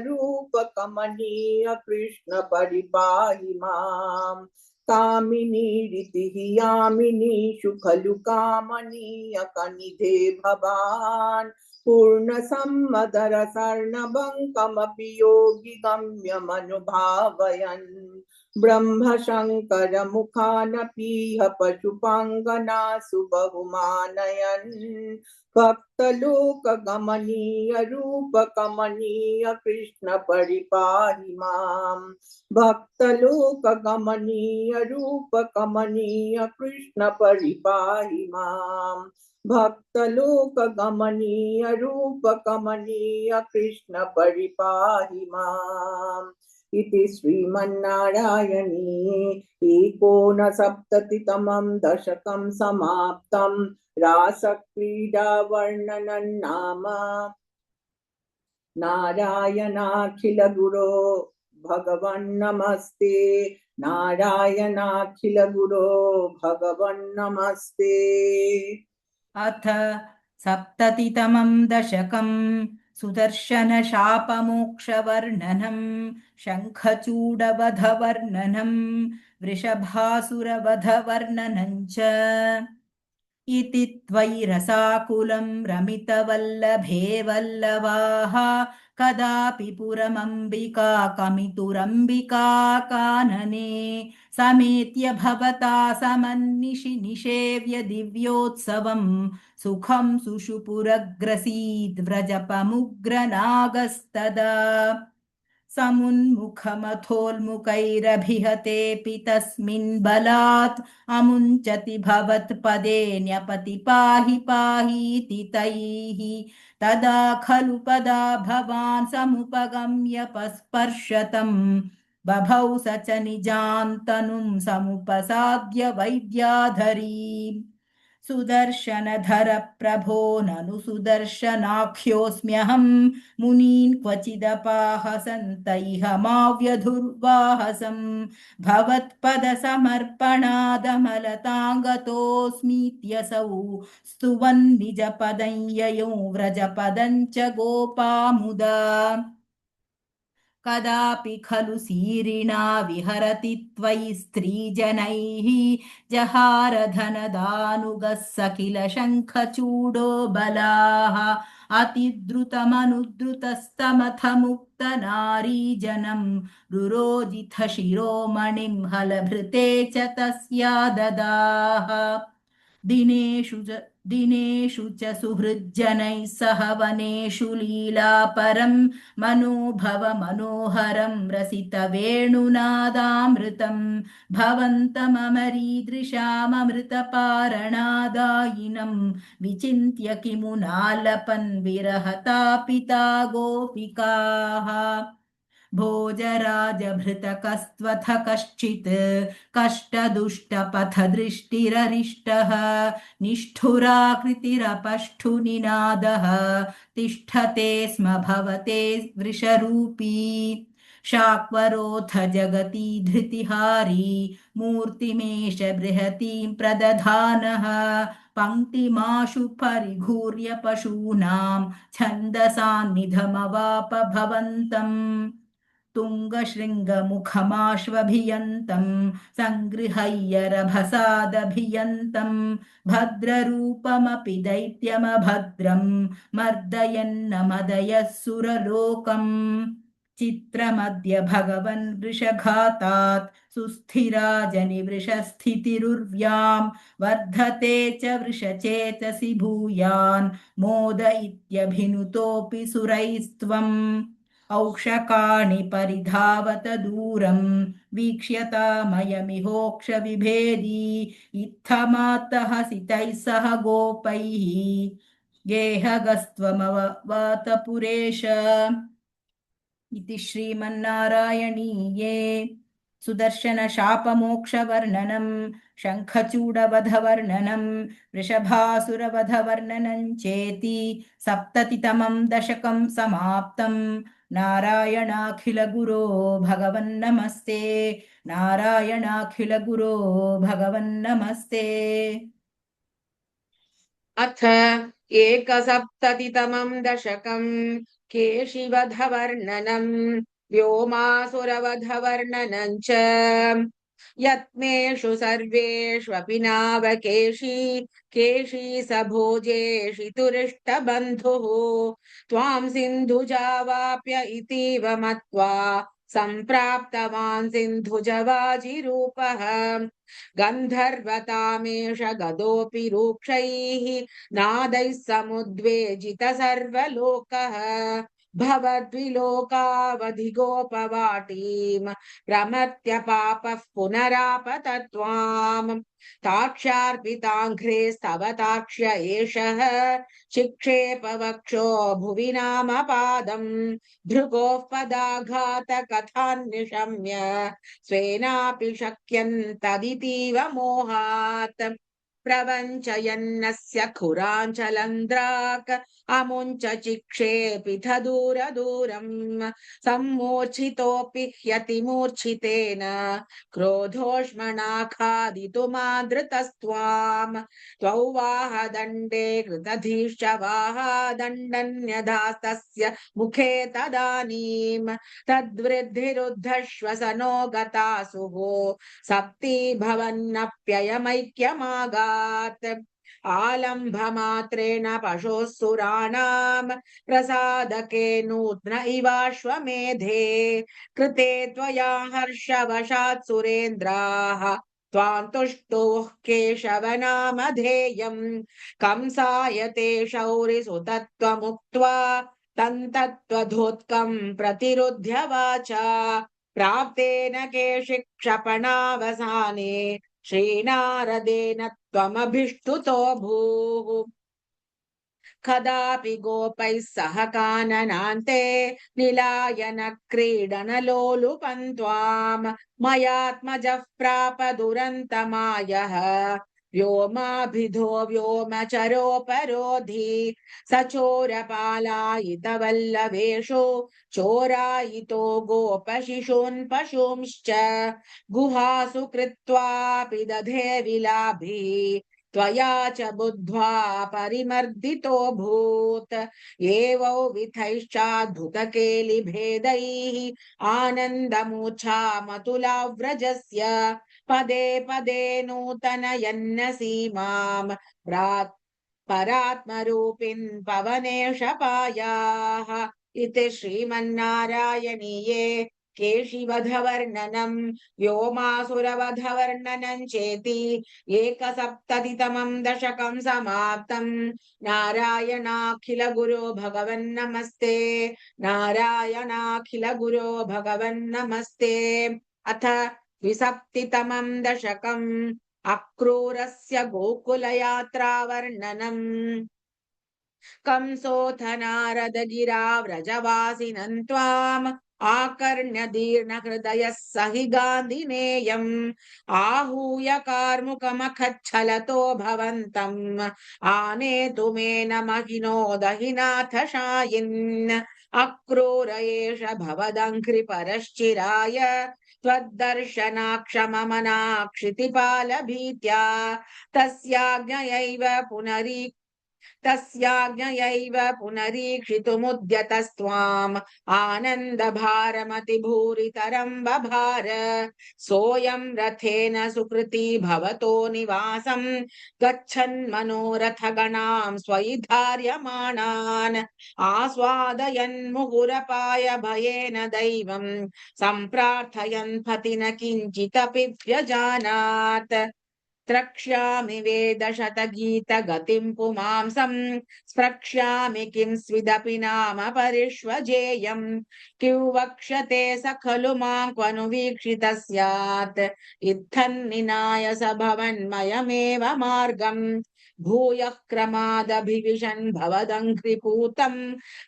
रूपकमनीय कृष्ण परिपाहि माम् कामिनीरितिः यामिनीषु खलु कामनीय कनिधे भवान् पूर्णसम्मदर शर्णबङ्कमपि योगि गम्यमनुभावयन् ब्रह्मशङ्कर मुखानपीह पशुपाङ्गनासु बहुमानयन् भक्तलोकगमनीय रूपकमनीय कृष्ण परिपाहि माम् भक्तलोकगमनीय रूपकमनीय कृष्ण परिपाहि माम् भक्तलोकगमनीय रूपकमनीय कृष्ण परिपाहि माम् इति श्रीमन्नारायणीये एकोनसप्ततितमं दशकं समाप्तं रासक्रीडावर्णनं नाम नारायणाखिलगुरो भगवन्नमस्ते नारायणाखिलगुरो भगवन्नमस्ते। अथ सप्ततितमं दशकं सुदर्शनशापमोक्षवर्णनं शङ्खचूडवधवर्णनं वृषभासुरवधवर्णनं च इति त्वयि रमितवल्लभे वल्लवाः कदापि पुरमम्बिका कमितुरम्बिका कानने समेत्य भवता समन्निशि निषेव्य दिव्योत्सवं सुखं सुषुपुरग्रसीद् व्रजपमुग्रनागस्तदा समुन्मुखमथोल्मुखैरभिहतेऽपि तस्मिन् बलात् अमुञ्चति भवत्पदे न्यपति पाहि पाहीति तैः तदा खलु पदा भवान् समुपगम्य स्पर्शतं बभौ स च निजान्तनुं समुपसाद्य वैद्याधरीम् सुदर्शनधर प्रभो ननु सुदर्शनाख्योऽस्म्यहं मुनीन् क्वचिदपाहसन्तैह माव्यधुर्वाहसं भवत्पदसमर्पणादमलताङ्गतोऽस्मीत्यसौ स्तुवन् निजपदं ययौ व्रजपदं च गोपामुदा कदापि खलु सीरिणा विहरति त्वयि स्त्रीजनैः जहारधनदानुगः स किल शङ्खचूडो बलाः अतिद्रुतमनुद्रुतस्तमथ मुक्तनारीजनं रुरोजिथ शिरोमणिं हलभृते च तस्या ददाः दिनेषु च सुहृज्जनैः सह वनेषु लीलापरं मनोभवमनोहरं रसितवेणुनादामृतं भवन्तममरीदृशाममृतपारणादायिनं विचिन्त्य किमुनालपन् विरहतापिता गोपिकाः भोजराजभृतकस्त्वथ कश्चित् कष्टदुष्टपथदृष्टिररिष्टः निष्ठुराकृतिरपष्ठुनिनादः तिष्ठते स्म भवते वृषरूपी शाक्वरोऽथ जगती धृतिहारी मूर्तिमेष बृहतीं प्रदधानः पङ्क्तिमाशु परिघूर्य पशूनां छन्दसान्निधमवाप भवन्तम् तुङ्गशृङ्गमुखमाश्वभियन्तं सङ्गृह्य रभसादभियन्तं भद्ररूपमपि दैत्यमभद्रं मर्दयन्न मदयः सुरलोकम् चित्रमद्य भगवन् वृषघातात् सुस्थिरा जनिवृषस्थितिरुर्व्यां वर्धते च वृषचेतसि भूयान् मोद इत्यभिनुतोऽपि सुरैस्त्वम् औक्षकाणि परिधावत दूरं वीक्ष्यतामयमिहोक्षविभेदी इत्थमात्तः सितैः सह गोपैः गेहगस्त्वमवत पुरेश इति श्रीमन्नारायणीये सुदर्शनशापमोक्षवर्णनं शङ्खचूडवधवर्णनं वृषभासुरवधवर्णनं चेति सप्ततितमं दशकं समाप्तं नारायणाखिलगुरो भगवन्नमस्ते नारायणाखिलगुरो भगवन्नमस्ते अथ एकसप्ततितमं दशकं केशिवधवर्णनं व्योमासुरवधवर्णनं च यत्नेषु सर्वेष्वपि नावकेशी केशी स भोजेषितुरिष्टबन्धुः त्वां सिन्धुजावाप्य इतीव मत्वा सम्प्राप्तवान् सिन्धुजवाजिरूपः गन्धर्वतामेष गदोऽपि रूक्षैः नादैः समुद्वेजित सर्वलोकः भवद्विलोकावधिगोपवाटीं प्रमर्त्य पापः पुनरापतत्वाम् ताक्ष्यार्पिताङ्घ्रेस्तव ताक्ष्य एषः चिक्षेपवक्षो भुवि नामपादम् भृगोः पदाघातकथान्निशम्य स्वेनापि शक्यन् तदितीव मोहात् प्रवञ्चयन्नस्य खुराञ्चलन्द्राक् अमुञ्च चिक्षेपिथ दूरदूरम् सम्मूर्छितोऽपि ह्यतिमूर्छितेन क्रोधोष्मणा खादितुमादृतस्त्वाम् त्वौ वाहदण्डे कृतधीश्च वाहादण्डन्यधास्तस्य मुखे तदानीम् तद्वृद्धिरुद्धश्वसनो गतासुः सप्ती भवन्नप्ययमैक्यमागात् आलम्भमात्रेण पशोः सुराणां प्रसादके नूत्न इवाश्वमेधे कृते त्वया हर्षवशात् सुरेन्द्राः त्वां तुष्टुः केशव नामधेयम् कंसाय ते शौरिसुतत्वमुक्त्वा तन्तत्त्वधोत्कम् प्रतिरुध्य वाचा प्राप्तेन केशिक्षपणावसाने श्रीनारदेन त्वमभिष्टुतो भूः कदापि गोपैः सह काननान्ते निलायन क्रीडनलोलुपं त्वाम् मयात्मजः प्राप दुरन्तमायः व्योमाभिधो व्योमचरोपरोधि सचोरपालायितवल्लभेषु चोरायितो गोपशिशून् पशूंश्च गुहासु कृत्वापि दधे विलाभि त्वया च बुद्ध्वा परिमर्दितोऽभूत् एवौ विधैश्चाद्भुतकेलिभेदैः आनन्दमूर्छामतुलाव्रजस्य पदे पदे नूतनयन्न सीमाम् परात्मरूपिन् पवनेशपायाः इति श्रीमन्नारायणीये केशिवधवर्णनं व्योमासुरवधवर्णनं चेति एकसप्ततितमं दशकं समाप्तं। नारायणाखिल गुरो भगवन्नमस्ते। नारायणाखिल गुरो भगवन्नमस्ते। अथ द्विसप्तितमं दशकम् अक्रूरस्य गोकुलयात्रावर्णनम्। कंसोऽथ नारदगिरा व्रजवासिनं त्वाम् आकर्ण्य दीर्णहृदयः स हि गान्धिनेयम् आहूय कार्मुकमखच्छलतो भवन्तम् आनेतुमेन महिनो दहिनाथ शायिन् अक्रूर एष भवदङ्घ्रिपरश्चिराय त्वद्दर्शनाक्षममनाक्षितिपालभीत्या तस्याज्ञयैव पुनरीक्षितुमुद्यतस्त्वाम् आनन्दभारमतिभूरितरं बभार सोऽयं रथेन सुकृती भवतो निवासं गच्छन्मनोरथगणां स्वयि धार्यमाणान् आस्वादयन् मुहुरपाय भयेन दैवं सम्प्रार्थयन् पति न किञ्चिदपि व्यजानात् द्रक्ष्यामि वेदशतगीतगतिं पुमांसं स्प्रक्ष्यामि किं स्विदपि नाम परिष्वजेयम् किं वक्ष्यते स खलु मां क्वनु वीक्षितः स्यात् इत्थन्निनाय स भवन्मयमेव मार्गम् भूयः क्रमादभिविशन् भवदङ्घ्रिपूतं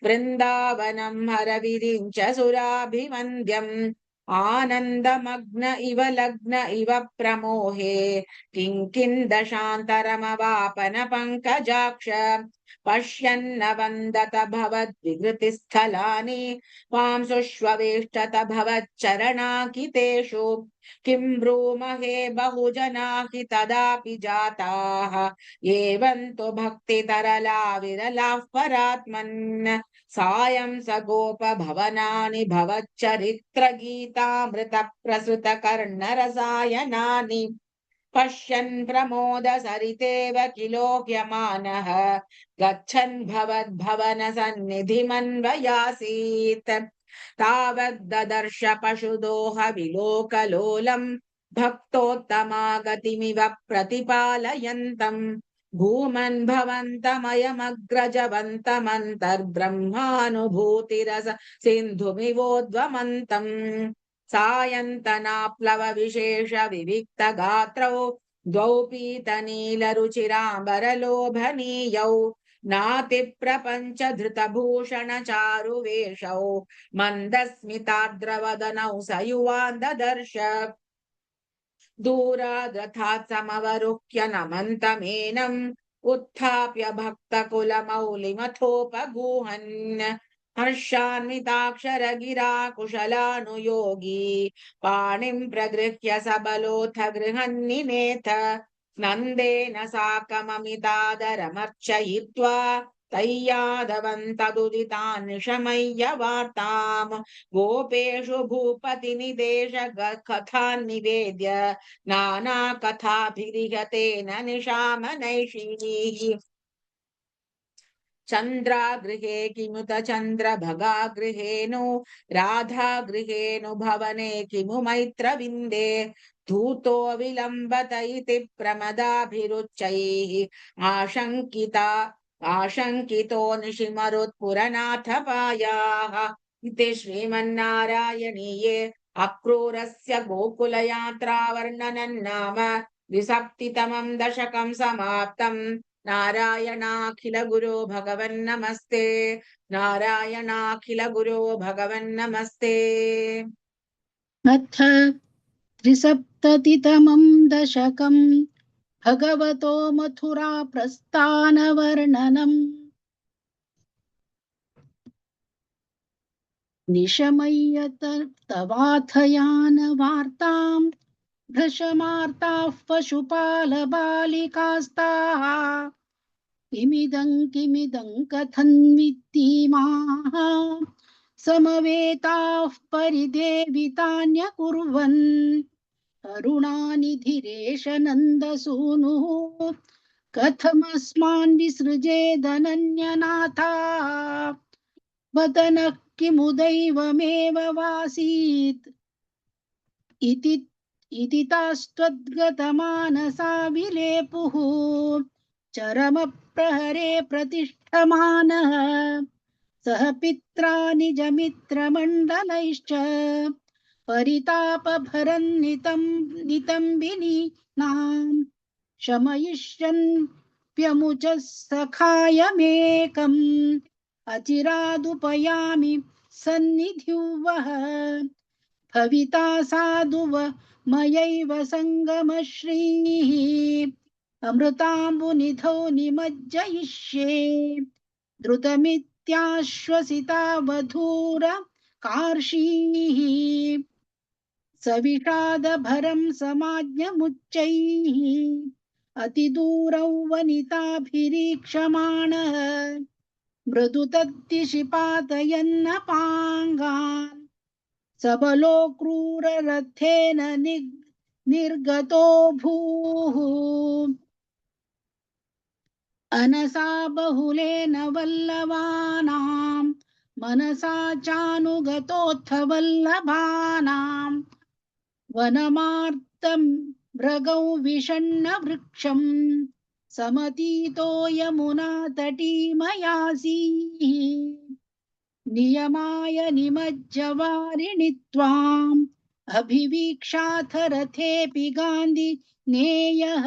वृन्दावनं हरविरिञ्च सुराभिवन्द्यम् आनन्दमग्न इव लग्न इव प्रमोहे किङ्किन्दशान्तरमवापन पङ्कजाक्ष पश्यन्न वन्दत भवद्विकृतिस्थलानि पांसुष्ववेष्टत भवच्चरणाकितेषु किं ब्रूमहे बहुजना हि तदापि जाताः एवं तु भक्तितरला विरलाः परात्मन् सायं स गोपभवनानि भवच्चरित्रगीतामृतप्रसृतकर्णरसायनानि पश्यन् प्रमोदसरितेव किलोह्यमानः गच्छन् भवद्भवनसन्निधिमन्वयासीत् तावद्ददर्श पशुदोहविलोकलोलम् भक्तोत्तमागतिमिव प्रतिपालयन्तम् भूमन् भवन्तमयमग्रजवन्तमन्तर्ब्रह्मानुभूतिरस सिन्धुमिवोद्वमन्तम् सायन्तनाप्लव विशेष विविक्त गात्रौ द्वौ पीतनीलरुचिराम्बरलोभनीयौ नातिप्रपञ्च धृतभूषण चारुवेशौ मन्दस्मितार्द्रवदनौ स युवान् ददर्श दूराद्रथात् समवरुह्य नमन्तमेनम् उत्थाप्य भक्तकुलमौलिमथोपगूहन् हर्षान्विताक्षरगिरा कुशलानुयोगी पाणिं प्रगृह्य सबलोऽथ गृहन्निनेथ नन्देन साकममितादरमर्चयित्वा तय्यादवन्तदुदितान् निशमय्य वार्ताम् गोपेषु भूपतिनिदेश कथान् निवेद्य नानाकथाभिरिहतेन निशामनैषीः चन्द्रागृहे किमुत चन्द्रभगागृहेनु राधागृहेनु भवने किमु मैत्रविन्दे धूतो विलम्बत इति प्रमदाभिरुच्चैः आशङ्कितो निशिमरुत्पुरनाथपायाः इति श्रीमन्नारायणीये अक्रूरस्य गोकुलयात्रावर्णनं नाम द्विसप्तितमं दशकं समाप्तम् नारायणाखिल गुरो भगवन्नमस्ते। नारायणाखिल गुरो भगवन्नमस्ते। अथ त्रिसप्ततितमं दशकं भगवतो मथुरा प्रस्थानवर्णनम्। निशमय्य तवाथयान वार्तां भ्रशमार्ताः पशुपालबालिकास्ताः किमिदं कथन्वित्तीमाः समवेताः परिदेवितान्यकुर्वन् करुणानिधिरेश नन्दसूनुः कथमस्मान् विसृजेदनन्यनाथा बत नः किमुदैवमेव वासीत् इति तास्त्वद्गतमानसा विलेपुः चरमप्रहरे प्रतिष्ठमानः सह पित्रा निजमित्रमण्डलैश्च परितापभरन्नितम्बिनीनाम् शमयिष्यन्प्यमुचः सखायमेकम् अचिरादुपयामि सन्निध्युवः भविता साधुव मयैव सङ्गमश्रीः अमृताम्बुनिधौ निमज्जयिष्ये द्रुतमित्याश्वसिता वधूर कार्षीः सविषादभरं समाज्ञमुच्चैः अतिदूरौ वनिताभिरीक्षमाणः मृदु तद्दिशि पातयन्नपाङ्गान् सबलो क्रूररथेन निर्गतो भूः अनसा बहुलेन वल्लभानां मनसा चानुगतोऽथ वल्लभानां वनमार्तं मृगौ विषण्ण वृक्षं समतीतो यमुना तटीमयासीः नियमाय निमज्जवारिणि त्वाम् अभिवीक्षाथ रथेऽपि गान्धि नेयः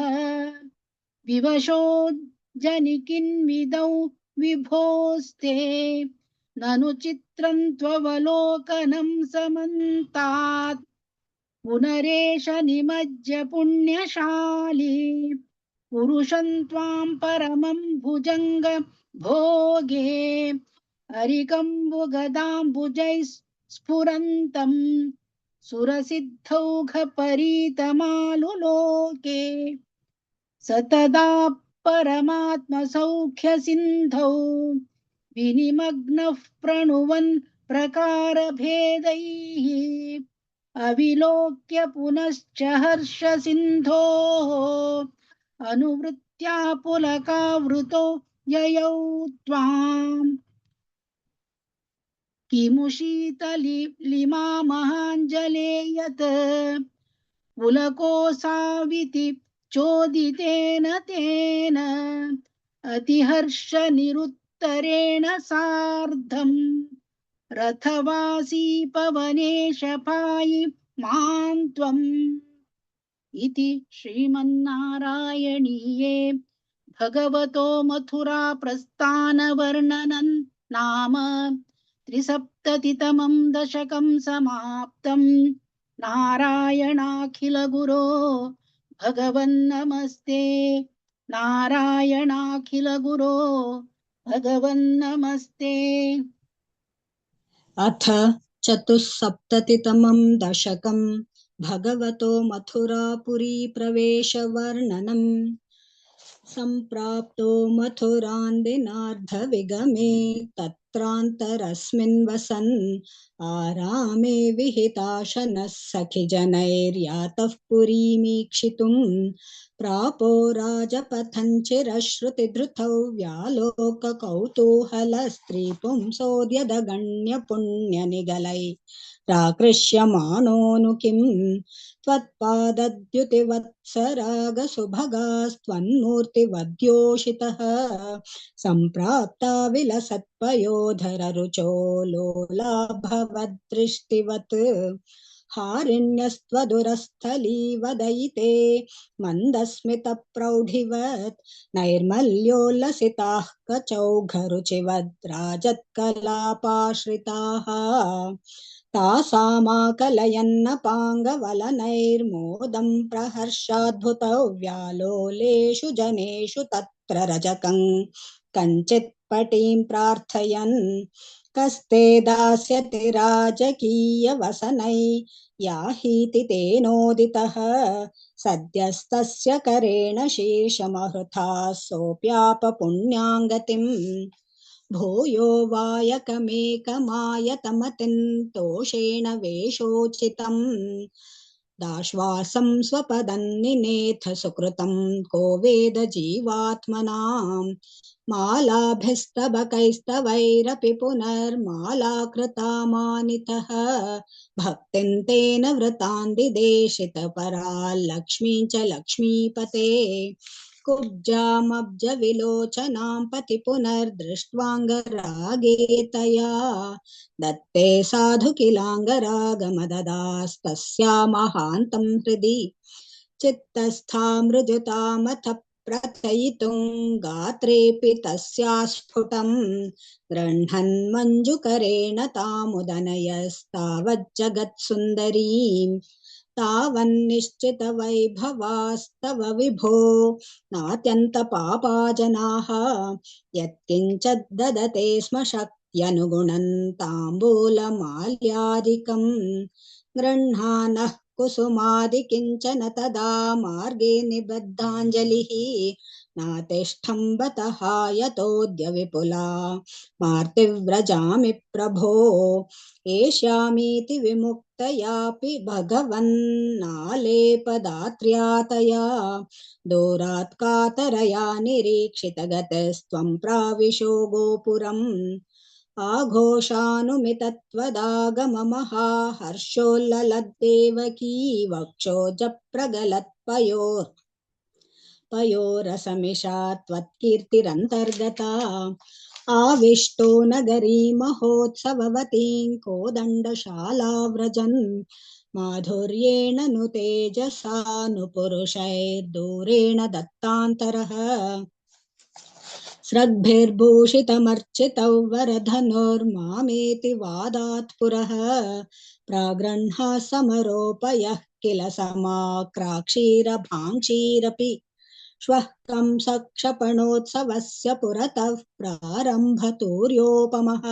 विवशो जनिकिन्विदौ विभोस्ते ननु चित्रं त्ववलोकनं समन्तात् पुनरेष निमज्ज पुण्यशाली पुरुषं त्वां परमं भुजङ्ग भोगे अरिकम्बुगदाम्बुजैः स्फुरन्तं सुरसिद्धौघपरीतमालुलोके स तदा परमात्मसौख्यसिन्धौ विनिमग्नः प्रणुवन् प्रकारभेदैः अविलोक्य पुनश्च हर्षसिन्धोः अनुवृत्त्या पुलकावृतो ययौ त्वाम् किमुशीतलिमा महाञ्जले यत् पुलकोऽसाविति चोदितेन तेन अतिहर्षनिरुत्तरेण सार्धम् रथवासी पवनेश पायि मां त्वम् इति श्रीमन्नारायणीये भगवतो मथुरा प्रस्थानवर्णनं नाम 370तमं दशकं समाप्तम् नारायणाखिलगुरो भगवन्नमस्ते नारायणाखिलगुरो भगवन्नमस्ते। अथ 470तमं दशकं भगवतो मथुरापुरी प्रवेशवर्णनम्। सम्प्राप्तो मथुरान् दिनार्धविगमे तत्रान्तरस्मिन् वसन् आरामे विहिताशनः सखिजनैर्यातः पुरीमीक्षितुं प्रापो राजपथं चिरश्रुतिधृतौ व्यालोककौतूहलस्त्रीपुंसोद्यदगण्यपुण्यनिगलै राकृष्यमाणोऽनु किं त्वत्पादद्युतिवत्सरागसुभगास्त्वन्मूर्तिवद्योषितः सम्प्राप्ता विलसत्पयोधररुचो लोलाभवदृष्टिवत् हारिण्यस्त्वदुरस्थलीवदयिते मन्दस्मितप्रौढिवत् नैर्मल्योल्लसिताः कचौघरुचिवद् राजत्कलापाश्रिताः तासामाकलयन्नपाङ्गवलनैर्मोदं प्रहर्षाद्भुतौ व्यालोलेषु जनेषु तत्र रजकं कञ्चित् पटीं प्रार्थयन् कस्ते दास्यति राजकीयवसनै याहीति तेनोदितः सद्यस्तस्य करेण शीर्षमहृथा सोऽप्यापपुण्याङ्गतिम् भूयो वायकमेकमायतमतिं तोषेण वेषोचितं दाश्वासं स्वपदन्निनेथ सुकृतं को वेद जीवात्मनाम् मालाभिस्तबकैस्तवैरपि पुनर्मालाकृता मानितः भक्तिं तेन वृतां दिदेशितपरा लक्ष्मीं च लक्ष्मीपते कुब्जामब्जविलोचनां पति पुनर्दृष्ट्वाङ्गरागे तया दत्ते साधु किलाङ्गरागमददास्तस्या महान्तं हृदि चित्तस्थामृजुतामथ प्रथयितुं गात्रेऽपि तस्या स्फुटं गृह्णन् मञ्जुकरेण तामुदनयस्तावज्जगत्सुन्दरीं तावन्निश्चितवैभवास्तव विभो नात्यन्तपापाजनाः यत्किञ्चित् ददते स्म शक्त्यनुगुणं ताम्बूलमाल्यादिकं गृह्णानः कुसुमादिकिञ्चन तदा मार्गे निबद्धाञ्जलिः नातिष्ठं बतः यतोऽद्य विपुला मार्तिव्रजामि प्रभो एष्यामीति विमुक्तयापि भगवन्नालेपदात्र्या तया दूरात् कातरया निरीक्षितगतस्त्वं प्राविशो गोपुरम् आघोषानुमितत्वदागममहाहर्षोल्ललद्देवकी वक्षोजप्रगलत्पयोरसमिषा त्वत्कीर्तिरन्तर्गता आविष्टो नगरी महोत्सववतीं कोदण्डशालाव्रजन् माधुर्येण नु तेजसानुपुरुषैर्दूरेण दत्तान्तरः स्रग्भिर्भूषितमर्चितौ वरधनुर्मामेति वादात् पुरः प्रागृह्णा समरोपयः किल समाक्राक्षीरभाङ्क्षीरपि श्वः कंसक्षपणोत्सवस्य पुरतः प्रारम्भतूर्योपमः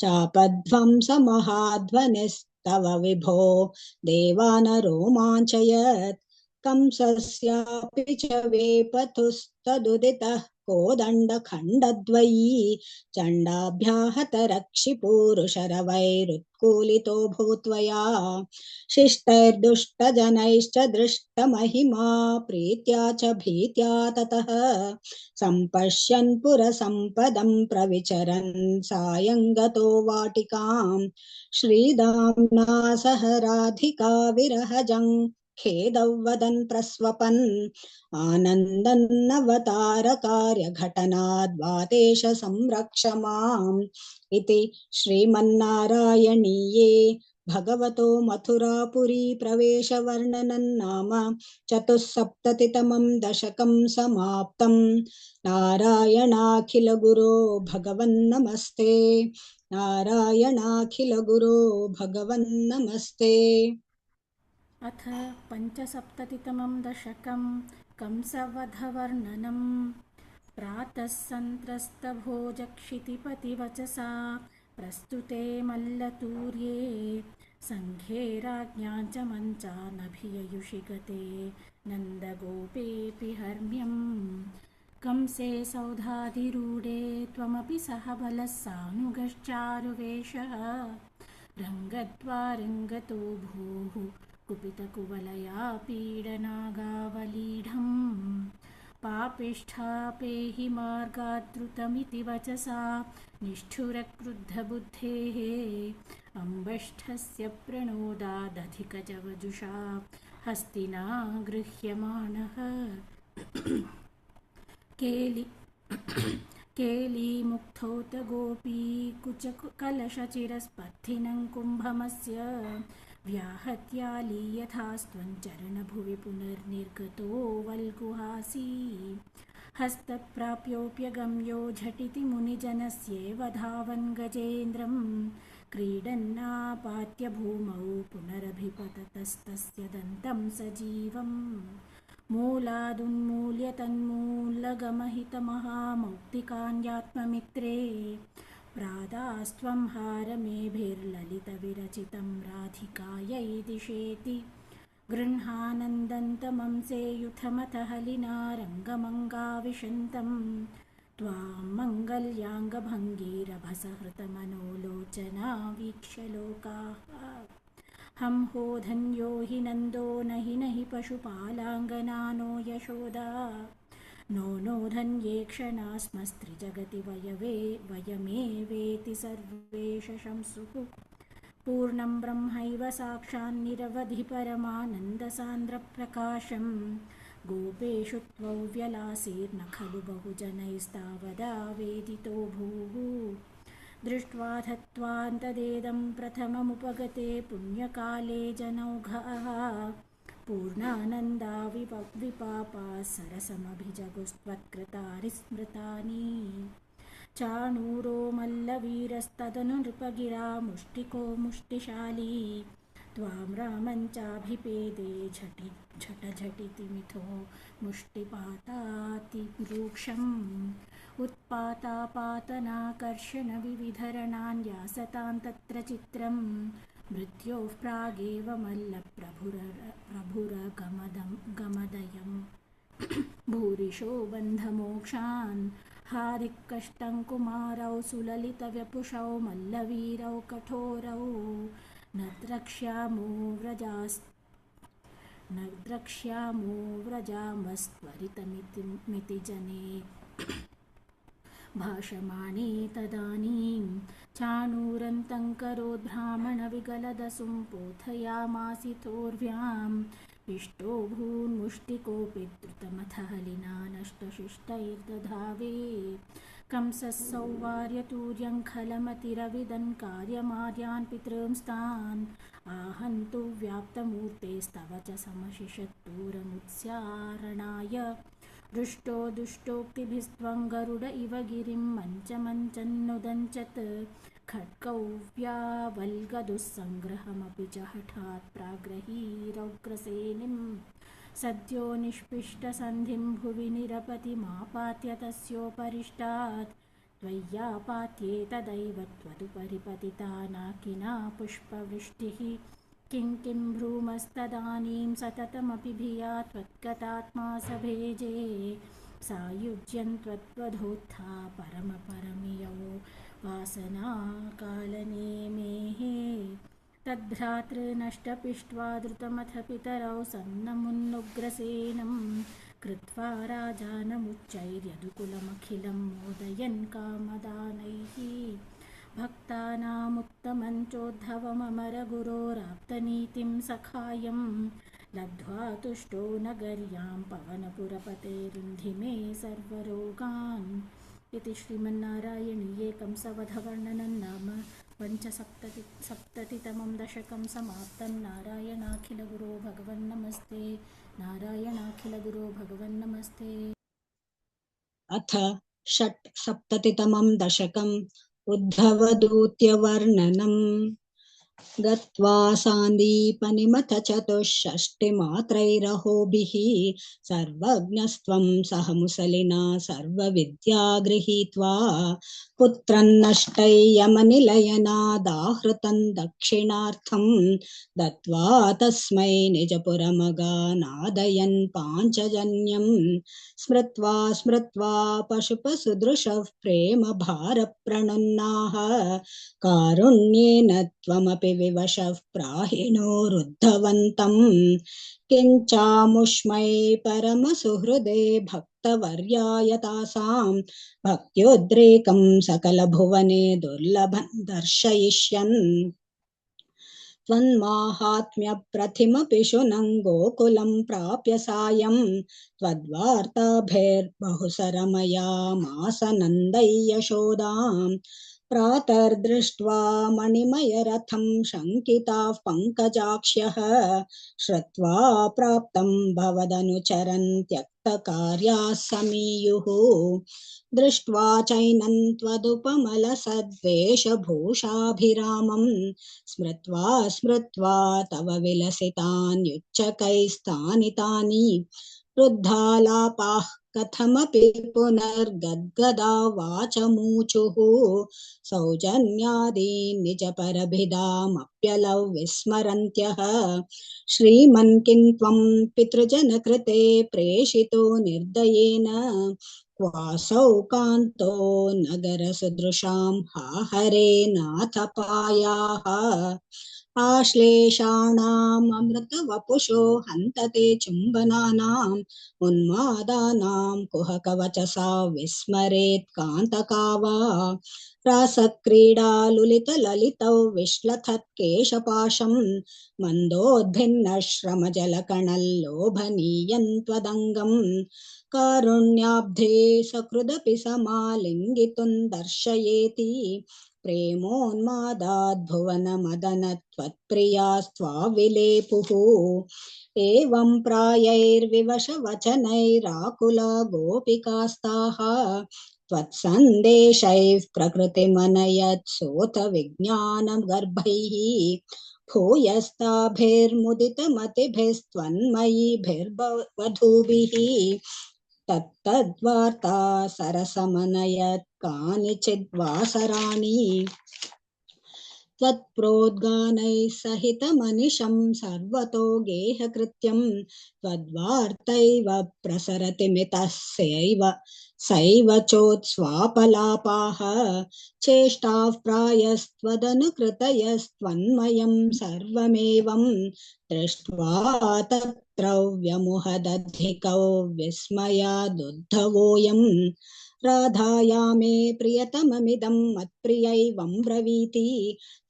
चापध्वंसमहाध्वनिस्तव विभो देवानरोमाञ्चयत् कंसस्यापि च वेपथुस्तदुदितः कोदण्डखण्डद्वयी चण्डाभ्याहतरक्षिपूरुषरवैरुत्कूलितो भूत्वया शिष्टैर्दुष्टजनैश्च दृष्टमहिमा प्रीत्या च भीत्या ततः सम्पश्यन् पुरसम्पदं प्रविचरन् सायं गतो वाटिकां श्रीदाम्ना सह राधिका विरहजं खेदं वदन् प्रस्वपन् आनन्दन्नवतारकार्यघटनाद्वातेश संरक्ष माम् इति श्रीमन्नारायणीये भगवतो मथुरापुरी प्रवेशवर्णनं नाम चतुस्सप्ततितमं दशकं समाप्तं। नारायणाखिलगुरो भगवन्नमस्ते। नारायणाखिलगुरो भगवन्नमस्ते। अथ पञ्चसप्ततितमं दशकं कंसवधवर्णनं। प्रातः सन्त्रस्तभोजक्षितिपतिवचसा प्रस्तुते मल्लतूर्ये सङ्घे राज्ञा च मञ्चानभिययुषि गते नन्दगोपेऽपि हर्म्यं कंसे सौधाधिरूढे त्वमपि सह बलः सानुगश्चारुवेशः रङ्गद्वारङ्गतो भूः कुपितकुवलया पीडनागावलीढम् पापिष्ठापेहि मार्गाद्रुतमिति वचसा निष्ठुरक्रुद्धबुद्धेः अम्बष्ठस्य प्रणोदादधिकजवजुषा हस्तिना गृह्यमाणः केलीमुक्थौत गोपी कुचकलशचिरस्पर्धिनं कुम्भमस्य व्याहत्यालीयथास्त्वञ्चरणभुवि पुनर्निर्गतो वल्गुहासी हस्तप्राप्योऽप्यगम्यो झटिति मुनिजनस्येव धावन् गजेन्द्रं क्रीडन्नापात्य भूमौ पुनरभिपततस्तस्य दन्तं सजीवम् मूलादुन्मूल्य तन्मूलगमहितमहामौक्तिकान्यात्ममित्रे प्रादास्त्वं हारमेभिर्ललितविरचितं राधिकायै दिशेति गृह्णानन्दन्तमं सेयुथमथ हलिना रङ्गमङ्गाविशन्तं त्वां मङ्गल्याङ्गभङ्गीरभसहृतमनोलोचना वीक्ष्य लोकाः हम हो धन्यो हि नन्दो नहि पशुपालाङ्गना नो यशोदा नो धन्ये क्षणास्मस्त्रिजगति वयमेवेति सर्वे शंसुः पूर्णं ब्रह्मैव साक्षान्निरवधि परमानन्दसान्द्रप्रकाशं गोपेषु त्वौ व्यलासेर्न खलु बहुजनैस्तावदा वेदितो भूः दृष्ट्वा धत्वान्तदेदं प्रथममुपगते पुण्यकाले जनौघः पूर्णानन्दा विपापाः सरसमभिजगुस्त्वत्कृतारिस्मृतानि चाणूरो मल्लवीरस्तदनु नृपगिरा मुष्टिको मुष्टिशाली त्वां रामं चाभिपेदे झटिति मिथो मुष्टिपातातिरूक्षम् उत्पातापातनाकर्षणविविधरणान्यासतां तत्र चित्रं मृत्योः प्रागेव मल्लप्रभुरगमदयम् भूरिशो बन्धमोक्षान् हादिक्कष्टं कुमारौ सुललितव्यपुषौ मल्लवीरौ कठोरौ न द्रक्ष्यामो व्रजामस्त्वरितमिति जने भाषमाणे तदानीं चाणूरन्तङ्करोद्ब्राह्मणविगलदसुं पोथयामासिथोर्व्याम् इष्टो भून्मुष्टिकोऽपि द्रुतमथ हलिना नष्टशिष्टैर्दधावे कंसः सौवार्यतूर्यं खलमतिरविदन् कार्यमार्यान् पितॄंस्तान् आहन्तु व्याप्तमूर्तेस्तव च समशिषत्तूरमुत्स्यारणाय दृष्टो दुष्टोक्तिभिस्त्वं गरुड इव गिरिं मञ्चन्नुदञ्चत् खड्गौ व्यावल्गदुःसङ्ग्रहमपि च हठात् प्राग्रहीरौग्रसेनिं सद्यो निष्पिष्टसन्धिं भुवि निरपतिमापात्य तस्योपरिष्टात् त्वय्यापात्येतदैव त्वदुपरि पतिता नाकिना पुष्पवृष्टिः किं भ्रूमस्तदानीं सततमपि भिया त्वद्गतात्मा सभेजे सायुज्यं त्वद्वधोत्था परमपरमियौ वासनाकालनेमेः तद्भ्रातृनष्टपिष्ट्वा द्रुतमथ पितरौ सन्नमुन्नुग्रसेनं कृत्वा राजानमुच्चैर्यदुकुलमखिलं मोदयन् कामदानैः भक्तानामुत्तमं चोद्धवममरगुरोराप्तनीतिं सखायं लब्ध्वा तुष्टो नगर्यां पवनपुरपतेरुन्धिमे सर्वरोगान् इति श्रीमन्नारायणीये कंसवधवर्णनं नाम पञ्चसप्ततितमं दशकं समाप्तं। नारायणाखिलगुरो भगवन्नमस्ते, नारायणाखिलगुरो भगवन्नमस्ते। अथ षट्सप्ततितमं दशकम् उद्धवदूत्यवर्णनम्। गत्वा सान्दीपनिमथ चतुष्षष्टिमात्रैरहोभिः सर्वज्ञस्त्वं सह मुसलिना सर्वविद्या गृहीत्वा पुत्रन्नष्टय्यमनिलयनादाहृतं दक्षिणार्थं दत्त्वा तस्मै निजपुरमगानादयन् पाञ्चजन्यं स्मृत्वा पशुपसुदृशः प्रेम भारप्रणुन्नाः कारुण्येन त्वमपि विवशः प्राहिणोरुद्धवन्तं किञ्चामुष्मै परमसुहृदे भक्तवर्याय तासां भक्त्योद्रेकं सकलभुवने दुर्लभं दर्शयिष्यन् त्वन्माहात्म्यप्रथिमपि शुनं गोकुलं प्राप्य सायं त्वद्वार्ताभिर्बहुसरमयामास नन्दै यशोदाम् प्रातर्दृष्ट्वा मणिमयरथं शङ्किताः पङ्कजाक्ष्यः श्रुत्वा प्राप्तं भवदनुचरन् त्यक्तकार्याः समीयुः दृष्ट्वा चैनं त्वदुपमलसद्वेषभूषाभिरामं स्मृत्वा तव विलसितान्युच्चकैस्तानि तानि वृद्धालापाः कथमपि पुनर्गद्गदा वाचमूचुः सौजन्यादीन् निजपरभिधामप्यलौ विस्मरन्त्यः श्रीमन् किं त्वं पितृजनकृते प्रेषितो निर्दयेन क्वासौ कान्तो नगरसदृशां हा हरे नाथ पायाः आश्लेषाणाम् अमृतवपुषो हन्तते चुम्बनानाम् उन्मादानां कुहकवचसा विस्मरेत् कान्तकावा रासक्रीडा लुलितललितौ विश्लथत् केशपाशम् मन्दोद्भिन्नश्रमजलकणल्लोभनीयं त्वदङ्गम् कारुण्याब्धे सकृदपि समालिङ्गितुं दर्शयेति प्रेमोन्मादाद्भुवनमदन त्वत्प्रियास्त्वाविलेपुः एवं प्रायैर्विवशवचनैराकुला गोपिकास्ताः त्वत्सन्देशैः प्रकृतिमनयत्सोत विज्ञानगर्भैः भूयस्ताभिर्मुदितमतिभिस्त्वन्मयीभिर्वधूभिः तत्तद्वार्ता सरसमनयत् कानिचिद्वासराणि त्वत्प्रोद्गानैः सहितमनिशं सर्वतो गेहकृत्यं त्वद्वार्तैव प्रसरति मितः सैव चोत्स्वापलापाः चेष्टाः प्रायस्त्वदनुकृतयस्त्वन्मयं सर्वमेवं दृष्ट्वा तत्र व्यमुहदधिकौ विस्मयादुद्धवोऽयम् राधाया मे प्रियतममिदं मत्प्रियैवं ब्रवीति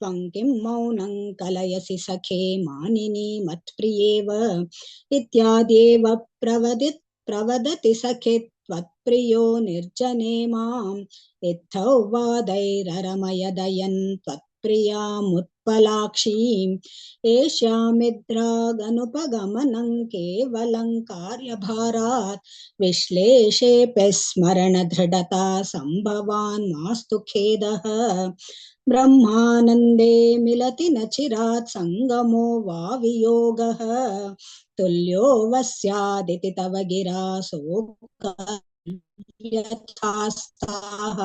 त्वं किं मौनं कलयसि सखे मानिनी मत्प्रियेव इत्याद्येव प्रवदति सखे त्वत्प्रियो निर्जने माम् इत्थौ वादैररमयदयन् त्वत्प्रियामुत्पलाक्षीम् एष्यामिद्रागनुपगमनं केवलं कार्यभारात् विश्लेषेऽपि स्मरणदृढता सम्भवान् मास्तु खेदः ब्रह्मानन्दे मिलति न चिरात् सङ्गमो वा वियोगः तुल्यो वस्यादिति तव गिरा यथास्ताः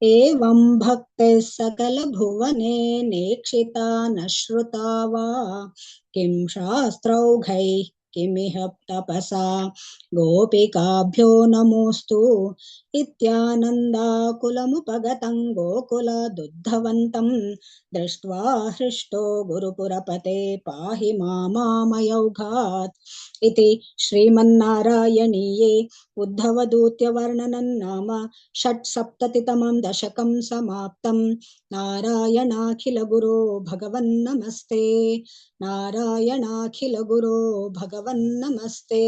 एवं भक्तिः सकलभुवने नेक्षिता न श्रुता वा किं शास्त्रौघैः किमिह तपसा गोपिकाभ्यो नमोऽस्तु इत्यानन्दाकुलमुपगतं गोकुलादुद्धवन्तं दृष्ट्वा हृष्टो गुरुपुरपते पाहि मामामयौघात् इति श्रीमन्नारायणीये उद्धवदूत्यवर्णनं नाम षट्सप्ततितमं दशकं समाप्तं नारायणाखिलगुरो भगवन्नमस्ते नारायणाखिलगुरो भगवन्नमस्ते।